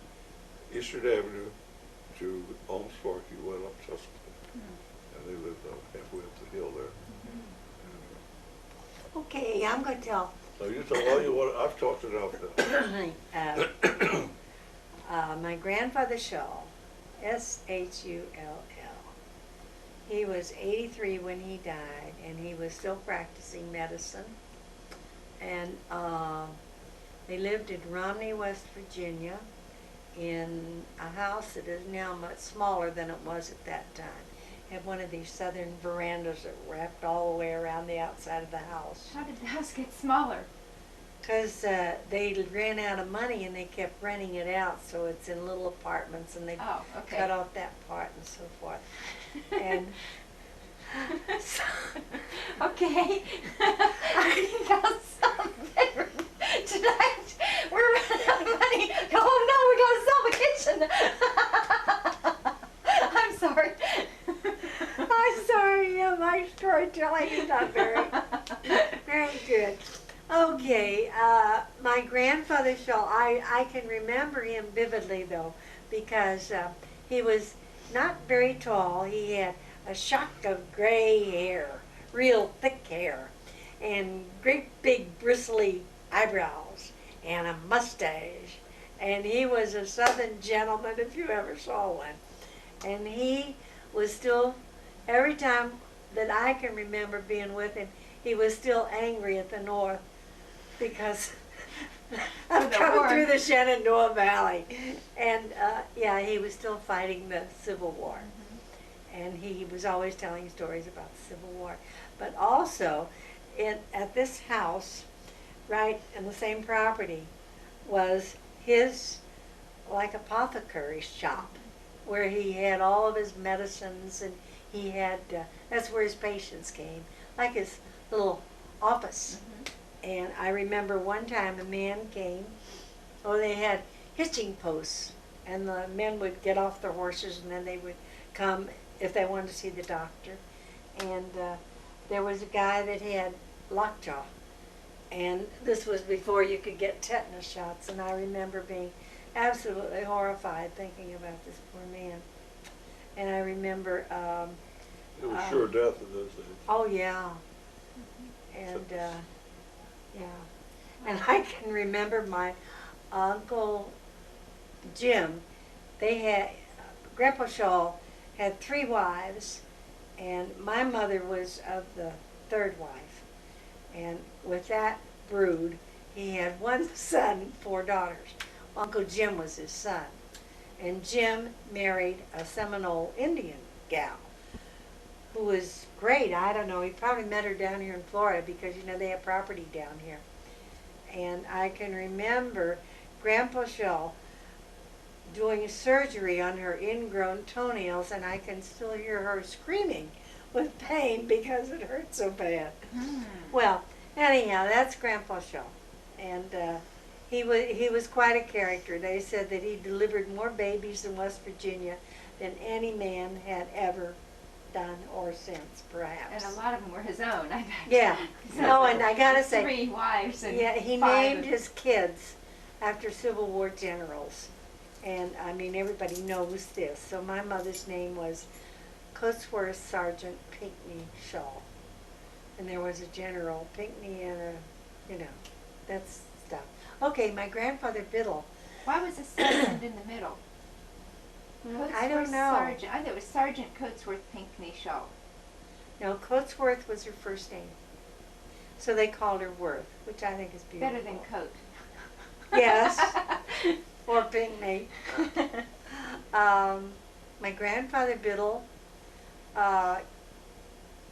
Eastern Avenue to Alms Park, you went up Tusculum. Mm-hmm. And they lived halfway up the hill there. Okay, I'm going to tell. So you tell all you want. I've talked enough now. My grandfather Shaw, S-H-U-L-L. He was 83 when he died, and he was still practicing medicine. And they lived in Romney, West Virginia, in a house that is now much smaller than it was at that time. Had one of these southern verandas that wrapped all the way around the outside of the house. How did the house get smaller? Because they ran out of money and they kept renting it out, so it's in little apartments, and they Oh, okay. cut off that part and so forth. And so, Okay. I think I'll solve better tonight. We're running out of money. Oh no, we gotta sell the kitchen. I'm sorry. I'm sorry, yeah, my storytelling is not very good. Okay, my grandfather Shaw, I can remember him vividly though, because he was not very tall. He had a shock of gray hair, real thick hair, and great big bristly eyebrows, and a mustache. And he was a southern gentleman if you ever saw one. And he was still, every time that I can remember being with him, he was still angry at the North because of The coming war. through the Shenandoah Valley. And yeah, he was still fighting the Civil War. And he was always telling stories about the Civil War. But also, at this house, right in the same property, was his, like, apothecary shop, where he had all of his medicines, and he had, that's where his patients came, like his little office. And I remember one time a man came, they had hitching posts and the men would get off their horses, and then they would come if they wanted to see the doctor. And there was a guy that had lockjaw, and this was before you could get tetanus shots, and I remember being absolutely horrified thinking about this poor man. And I remember, It was sure death in those days. oh yeah, and yeah, and I can remember my Uncle Jim. They had Grandpa Shaw had 3 wives, and my mother was of the 3rd wife. And with that brood, he had 1 son and 4 daughters. Uncle Jim was his son. And Jim married a Seminole Indian gal who was great. I don't know, he probably met her down here in Florida because, you know, they have property down here. And I can remember Grandpa Shaw doing surgery on her ingrown toenails, and I can still hear her screaming with pain because it hurt so bad. Well, anyhow, that's Grandpa Shaw, and he was quite a character. They said that he delivered more babies in West Virginia than any man had ever done or since, perhaps. And a lot of them were his own, I bet. Yeah. No, and I gotta say, 3 wives and yeah, he 5 named his kids after Civil War generals. And I mean, everybody knows this. So my mother's name was Coatsworth Sergeant Pinckney Shaw. And there was a General Pinckney and a, you know, that's stuff. Okay, my grandfather Biddle. Why was the sergeant in the middle? I don't Coatsworth know. Sergeant. I thought it was Sergeant Coatsworth Pinckney Shaw. No, Coatsworth was her first name. So they called her Worth, which I think is beautiful. Better than Coat. Yes. Or Pinckney. My grandfather Biddle,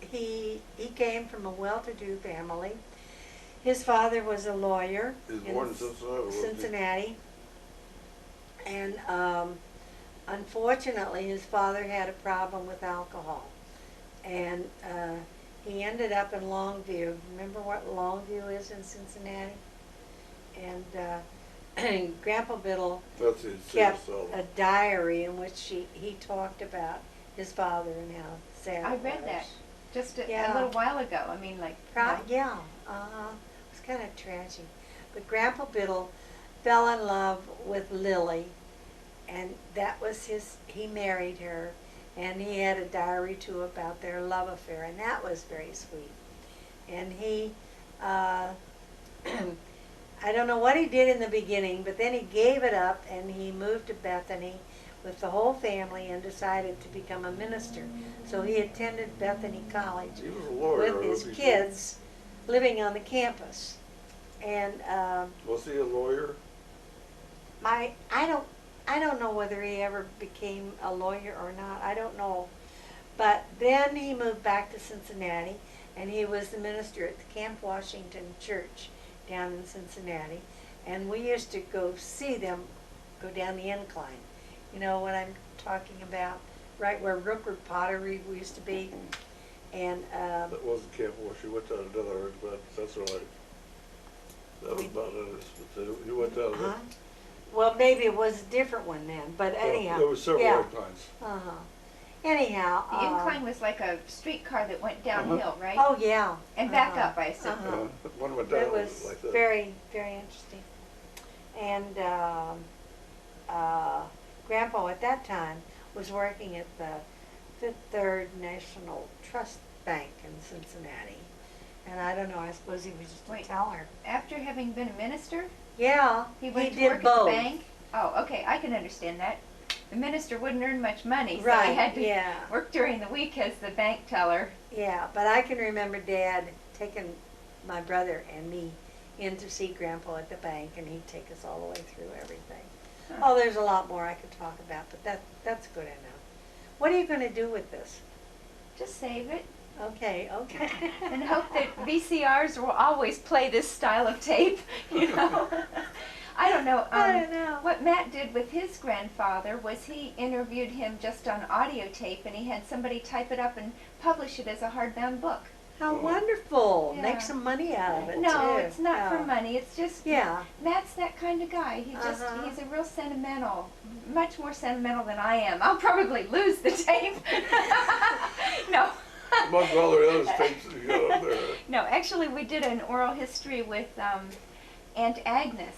he came from a well-to-do family. His father was a lawyer He was born in Cincinnati, wasn't he? Cincinnati. And unfortunately, his father had a problem with alcohol. And he ended up in Longview. Remember what Longview is in Cincinnati? And Grandpa Biddle That's his kept cell. a diary in which he talked about his father and how sad I it read was. that just a Yeah. little while ago. I mean, like, Yeah, it was kind of tragic. But Grandpa Biddle fell in love with Lily, and that was he married her, and he had a diary too about their love affair, and that was very sweet. And he, I don't know what he did in the beginning, but then he gave it up and he moved to Bethany with the whole family and decided to become a minister. So he attended Bethany College He was a lawyer. with his wasn't he? kids living on the campus. And Was he a lawyer? I don't know whether he ever became a lawyer or not. I don't know. But then he moved back to Cincinnati, and he was the minister at the Camp Washington Church down in Cincinnati. And we used to go see them go down the incline. You know what I'm talking about? Right where Rookwood Pottery used to be. And That wasn't Camp Wash. He went down another, but that's all right. That was about it. But he went down. uh-huh. Well, maybe it was a different one then, but anyhow. There were several yeah. inclines. Uh-huh. Anyhow. the incline was like a streetcar that went downhill, right? Oh, yeah. And back Uh-huh. up, I assume. Uh-huh. One went down It was like that. very, very interesting. And Grandpa at that time was working at the Fifth Third National Trust Bank in Cincinnati. And I don't know, I suppose he was just a Wait. teller. After having been a minister, Yeah, he went to did work both. at the bank? Oh, okay, I can understand that. The minister wouldn't earn much money, so Right, he had to yeah. work during the week as the bank teller. Yeah, but I can remember Dad taking my brother and me in to see Grandpa at the bank, and he'd take us all the way through everything. Huh. Oh, there's a lot more I could talk about, but that's good enough. What are you going to do with this? Just save it Okay, okay. and hope that VCRs will always play this style of tape, you know. I don't know. I don't know. What Matt did with his grandfather was he interviewed him just on audio tape, and he had somebody type it up and publish it as a hardbound book. How wonderful. Yeah. Make some money out of it, No, too. it's not for Oh. money. It's just Yeah. Matt's that kind of guy. Uh-huh. He's a real sentimental, much more sentimental than I am. I'll probably lose the tape. No. Among all the other tapes that you got up there. No, actually, we did an oral history with Aunt Agnes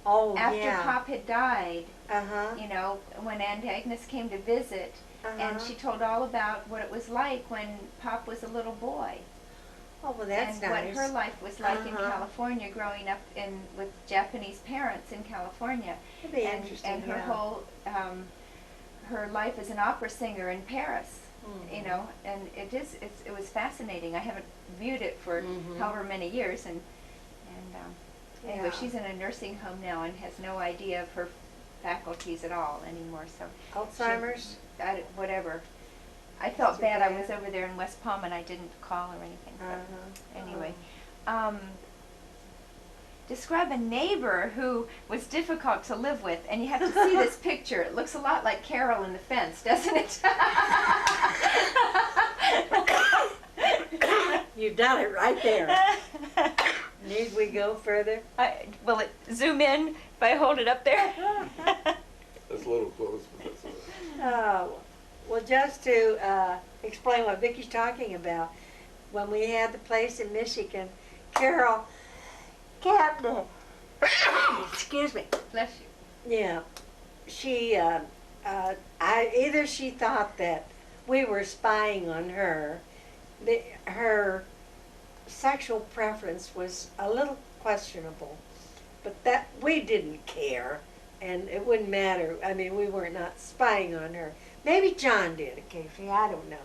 Oh, after yeah. Pop had died. Uh-huh. You know, when Aunt Agnes came to visit, and Uh-huh. she told all about what it was like when Pop was a little boy. Oh, well, that's and nice. what her life was like in Uh-huh. California, growing up with Japanese parents in California, That'd be and interesting, her yeah. whole her life as an opera singer in Paris. Mhm. You know, and it was fascinating. I haven't viewed it for Mhm. however many years, and anyway, Yeah. she's in a nursing home now and has no idea of her faculties at all anymore. So Alzheimer's? whatever. I felt Too bad. I bad. was over there in West Palm and I didn't call or anything. But Uh-huh. anyway, describe a neighbor who was difficult to live with, and you have to see this picture. It looks a lot like Carol in the Fence, doesn't it? You've done it right there. Need we go further? Will it zoom in if I hold it up there? That's a little close, but that's all right. Well, just to explain what Vicky's talking about, when we had the place in Michigan, Carol kept, excuse me, Bless you. yeah, she, either she thought that we were spying on her, her sexual preference was a little questionable, but that we didn't care, and it wouldn't matter. I mean, we were not spying on her. Maybe John did occasionally, I don't know.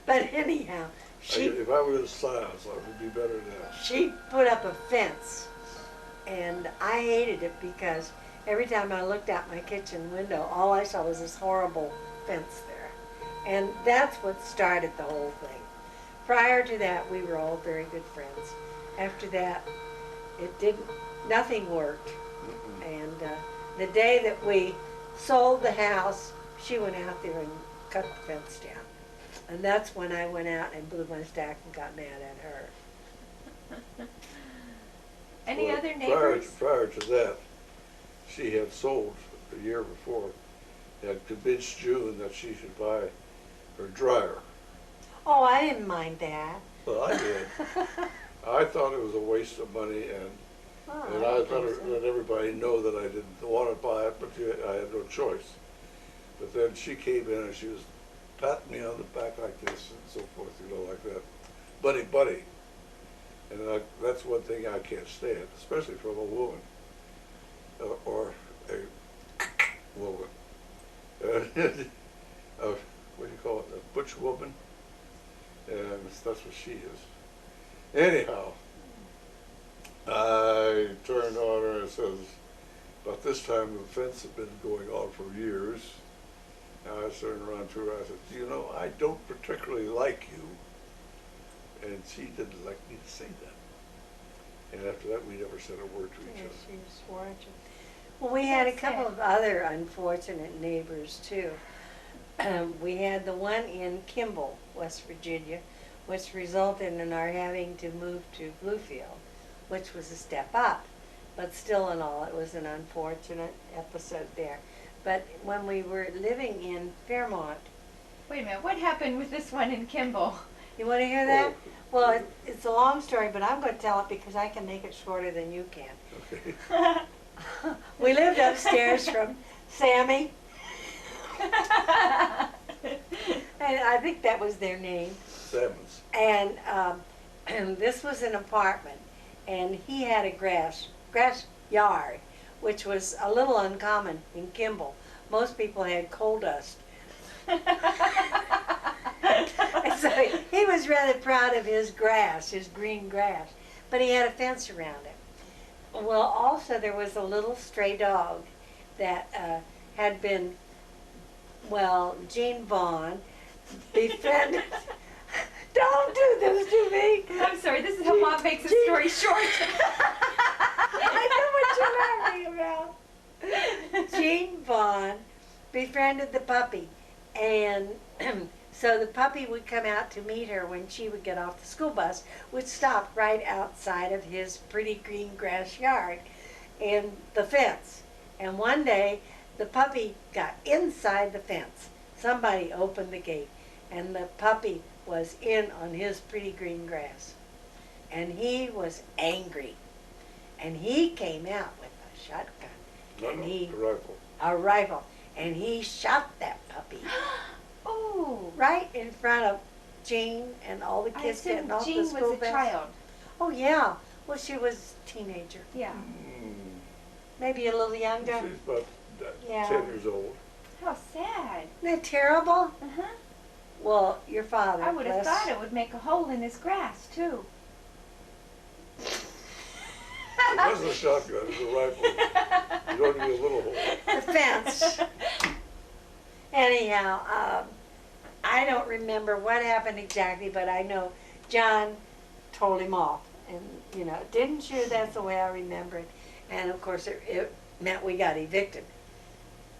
But anyhow, If I were in science, I would be better now. she put up a fence, and I hated it because every time I looked out my kitchen window, all I saw was this horrible fence there. And that's what started the whole thing. Prior to that, we were all very good friends. After that, nothing worked. And the day that we sold the house, she went out there and cut the fence down. And that's when I went out and blew my stack and got mad at her. Any Well, other neighbors? Prior to that, she had sold the year before, had convinced June that she should buy her dryer. Oh, I didn't mind that. Well, I did. I thought it was a waste of money, and Oh, I didn't thought think so. let everybody know that I didn't want to buy it, but I had no choice. But then she came in and she was patting me on the back like this and so forth, you know, like that. Buddy, buddy. And that's one thing I can't stand, especially from a woman or a woman. What do you call it? A butch woman. And that's what she is. Anyhow, I turned on her and says, about this time the fence had been going on for years. And I turned around to her and I said, you know, I don't particularly like you. And she didn't like me to say that. And after that, we never said a word to each Yeah, other. she swore at you. Well, we had a That's couple sad. of other unfortunate neighbors too. We had the one in Kimball, West Virginia, which resulted in our having to move to Bluefield, which was a step up. But still in all, it was an unfortunate episode there. But when we were living in Fairmont, Wait a minute, what happened with this one in Kimball? you want to hear that? Well, it's a long story, but I'm going to tell it because I can make it shorter than you can. Okay. We lived upstairs from Sammy, and I think that was their name. Salmons. And this was an apartment, and he had a grass yard, which was a little uncommon in Kimball. Most people had coal dust. And so he was rather proud of his grass, his green grass, but he had a fence around it. Well, also there was a little stray dog that had been, well, Jean Vaughn befriended. Don't do this to me. I'm sorry, this is how Mom makes a story short. I know what you're laughing about. Jean Vaughn befriended the puppy, and So the puppy would come out to meet her when she would get off the school bus, would stop right outside of his pretty green grass yard and the fence. And one day the puppy got inside the fence. Somebody opened the gate and the puppy was in on his pretty green grass. And he was angry. And he came out with a shotgun. A rifle. And he shot that puppy. Oh. Right in front of Jean and all the I kids assumed getting off Jean the school was a bus. child. Oh yeah. Well, she was a teenager. Yeah. Maybe a little younger. She's about Yeah. 10 years old. How sad. Isn't that terrible? Uh-huh. Well, your father. I would have bless- thought it would make a hole in his grass, too. It wasn't a shotgun, it was a rifle. You don't need a little hole. The fence. Anyhow, I don't remember what happened exactly, but I know John told him off. And, you know, didn't you? That's the way I remember it. And, of course, it meant we got evicted.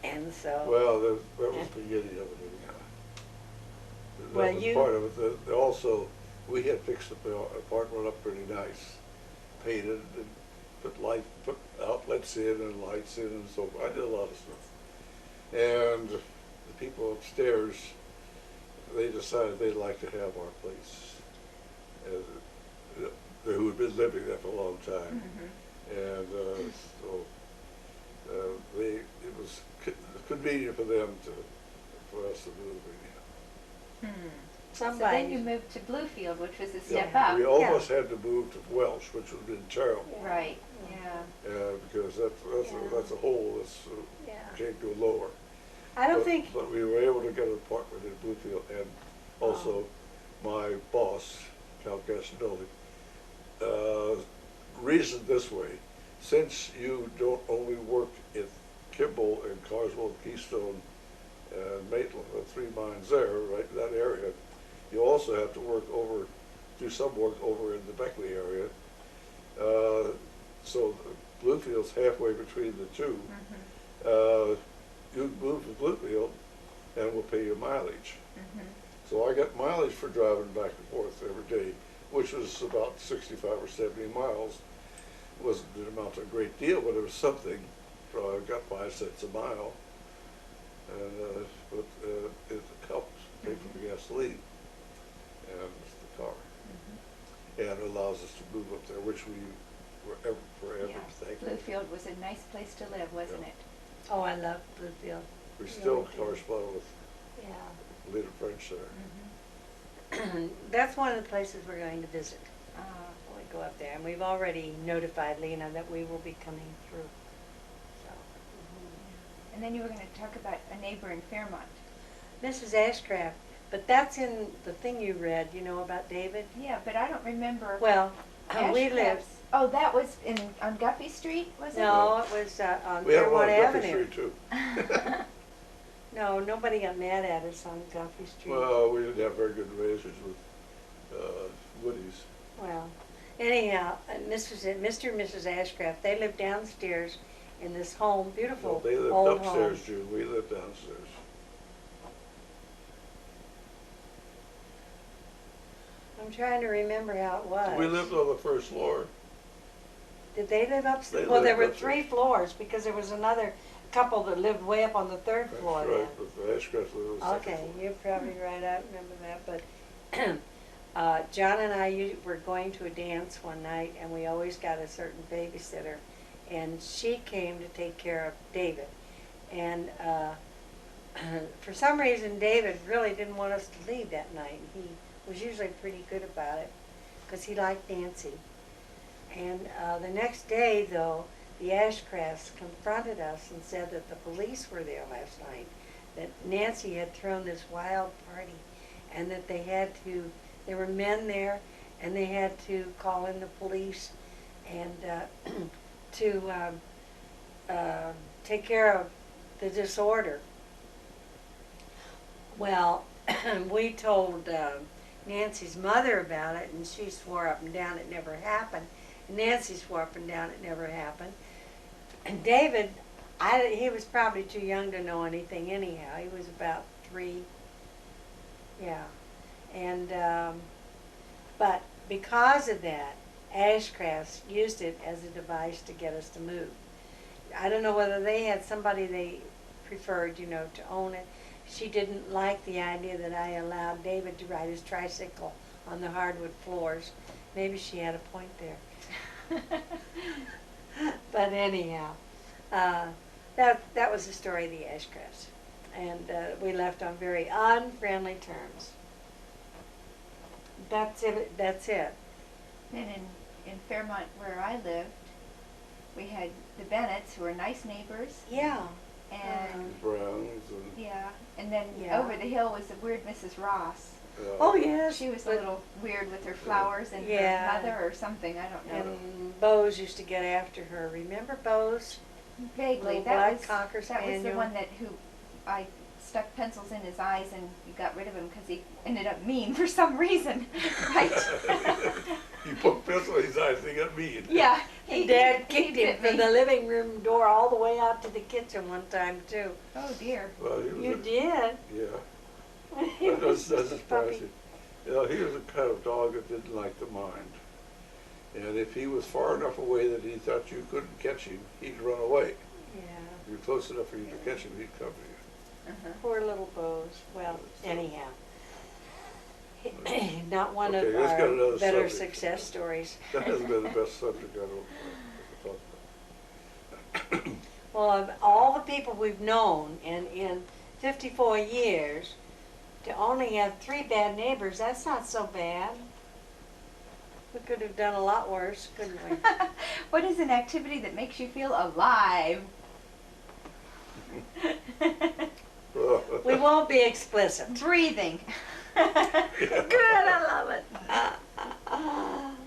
And so... Well, that was the beginning of it anyhow. That Well, was you- part of it. Also, we had fixed the apartment up pretty nice, painted and put outlets in and lights in and so forth. I did a lot of stuff. And the people upstairs, they decided they'd like to have our place, who had been living there for a long time. And so it was convenient for them for us to move in. So Somebody... then you moved to Bluefield, which was a Yeah, step up. we almost had to move to Welsh, which would have been terrible. Right, yeah. Because that's a hole that's Yeah. can't go lower. I don't think... But we were able to get an apartment in Bluefield, and also my boss, Cal Castanoli, reasoned this way: since you don't only work in Kimball and Carswell and Keystone and Maitland, the 3 mines there, right in that area, you also have to do some work over in the Beckley area. So Bluefield's halfway between the two. You move to Bluefield and we'll pay you mileage. So I got mileage for driving back and forth every day, which was about 65 or 70 miles. Didn't amount to a great deal, but it was something. So I got 5 cents a mile, and but it helped pay for the gasoline and the car, and allows us to move up there, which we were forever Yeah. thankful. Bluefield was a nice place to live, wasn't Yeah. it? Oh, I love Bluefield. We still Really do. correspond with Yeah. Lena French there. That's one of the places we're going to visit Uh, when we go up there. And we've already notified Lena that we will be coming through. So, and then you were going to talk about a neighbor in Fairmont. Mrs. Ashcraft, but that's in the thing you read, you know, about David. Yeah, but I don't remember. Well, we Ashcraft's- lived. Oh, that was on Guffey Street, was it? No, it was on We have one Fairmont on Guffey Avenue. Street too. No, nobody got mad at us on Guffey Street. Well, we didn't have very good relations with Woody's. Well, anyhow, Mr. and Mrs. Ashcraft, they lived downstairs in this home, beautiful Well, they lived old upstairs, home. June. We lived downstairs. I'm trying to remember how it was. We lived on the first floor. Did they live upstairs? They Well, there lived were upstairs. 3 floors because there was another couple that lived way up on the 3rd That's floor right, then. but the Ashcraft lived on the second Okay, floor. you're probably right, I remember that, but John and I were going to a dance one night and we always got a certain babysitter and she came to take care of David. And for some reason David really didn't want us to leave that night. He was usually pretty good about it because he liked Nancy. And the next day though, the Ashcrafts confronted us and said that the police were there last night, that Nancy had thrown this wild party and that there were men there and they had to call in the police and to take care of the disorder. Well, we told Nancy's mother about it and she swore up and down it never happened. And Nancy swore up and down it never happened. And David, he was probably too young to know anything anyhow. He was about 3, Yeah. And, but because of that, Ashcrafts used it as a device to get us to move. I don't know whether they had somebody they preferred, you know, to own it. She didn't like the idea that I allowed David to ride his tricycle on the hardwood floors. Maybe she had a point there. But anyhow, that was the story of the Ashcrafts. And we left on very unfriendly terms. That's it. That's it. Then in Fairmont, where I lived, we had the Bennetts, who were nice neighbors, Yeah. and Browns and, yeah, and then Yeah. over the hill was the weird Mrs. Ross. Oh yes. She was a but- little weird with her flowers and Yeah. her mother or something. I don't know. And Bose used to get after her. Remember Bose? Vaguely, Little that black was Cocker that was the Spaniel. one that who I stuck pencils in his eyes and you got rid of him because he ended up mean for some reason, right? you put pencil in his eyes, they got mean. Yeah, And Dad kicked him bit from me. the living room door all the way out to the kitchen one time too. Oh dear. Well, he was You did. Yeah, He that was doesn't such a surprise puppy. you. You know, he was the kind of dog that didn't like to mind. And if he was far enough away that he thought you couldn't catch him, he'd run away. Yeah. If you're close enough for you to catch him, he'd come to you. Uh-huh. Poor little Bose. Well, anyhow. Not one Okay, of let's get our another better subject. success stories. That hasn't been the best subject I've ever talked about. Well, of all the people we've known in 54 years, to only have 3 bad neighbors, that's not so bad. We could have done a lot worse, couldn't we? What is an activity that makes you feel alive? We won't be explicit. Breathing. Good, I love it.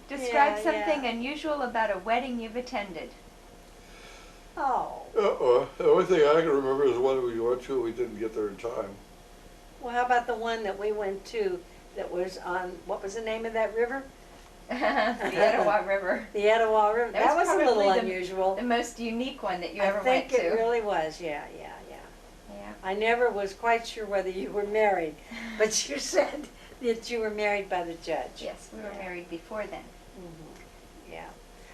Describe Yeah, something yeah. unusual about a wedding you've attended. Oh, The only thing I can remember is one we went to, we didn't get there in time. well, how about the one that we went to that was on, what was the name of that river? The Etowah River. The Etowah River. That That was was a little probably unusual. The most unique one that you I ever went think to. it really was, yeah. Yeah. I never was quite sure whether you were married, but you said that you were married by the judge. Yes, we were Yeah. married before then. Mhm. Yeah.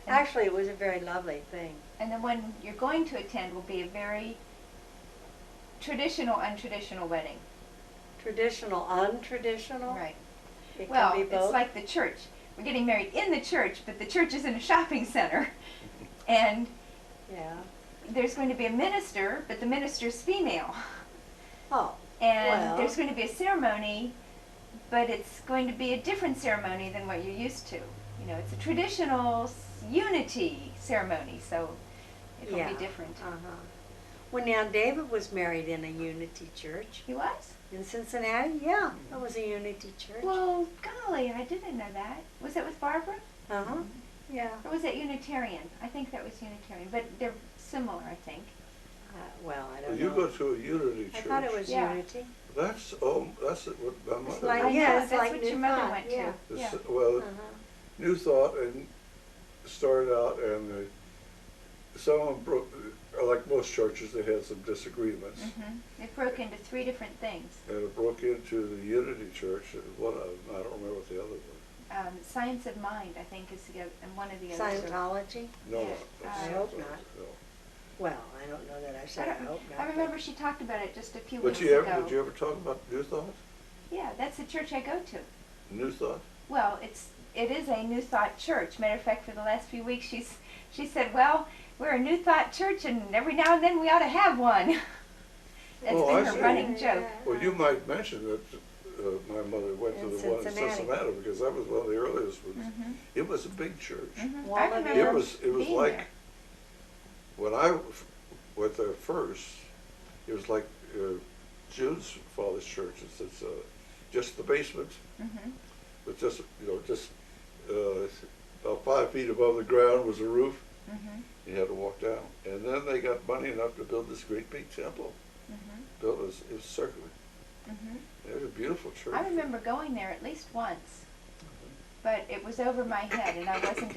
And- Actually, it was a very lovely thing. And the one you're going to attend will be a very traditional, untraditional wedding. Traditional, untraditional? Right. It Well, can be both? it's like the church. We're getting married in the church, but the church is in a shopping center. And Yeah. there's going to be a minister, but the minister's female. Oh, And Well. there's going to be a ceremony, but it's going to be a different ceremony than what you're used to. You know, it's a traditional unity ceremony, so it'll yeah. be different. Uh-huh. Well, now, David was married in a unity church He was? in Cincinnati. Yeah, that was a unity church. Well, golly, I didn't know that. Was it with Barbara? Uh-huh. Yeah. Or was it Unitarian? I think that was Unitarian, but they're similar, I think. Well, I Well, don't you know. go to a unity I church. thought it was Yeah. unity. That's what my mother like- I went yeah, know, it's that's like what New your mother Thought, went yeah. to. to. Yeah. Well, Uh-huh. New Thought and started out and some of them broke, like most churches, they had some disagreements. Mm-hmm. It broke into 3 different things. And it broke into the Unity Church, and one of them, I don't remember what the other one. Science of Mind, I think, is the other, and one of the others. Scientology? No, Yeah, that's I hope Scientology, not. no. Well, I don't know that I said I hope not. I remember she talked about it just a few But weeks you ago. ever, did you ever talk about New Thought? Yeah, that's the church I go to. New Thought? Well, it is a New Thought church. Matter of fact, for the last few weeks, she said, "Well, we're a New Thought church, and every now and then we ought to have one." That's Oh, been I her see. running joke. Well, you might mention that my mother went to In the one in Cincinnati. Cincinnati, because that was one of the earliest ones. Mhm. It was a big church. Mhm. Well, I maybe remember It was being like, there. when I went there first, it was like June's father's church. It's just the basement, Mhm. with just, about 5 feet above the ground was a roof. Mhm. You had to walk down. And then they got money enough to build this great big temple. Mhm. It was circular. Mhm. It was a beautiful church. I remember going there at least once, but it was over my head, and I wasn't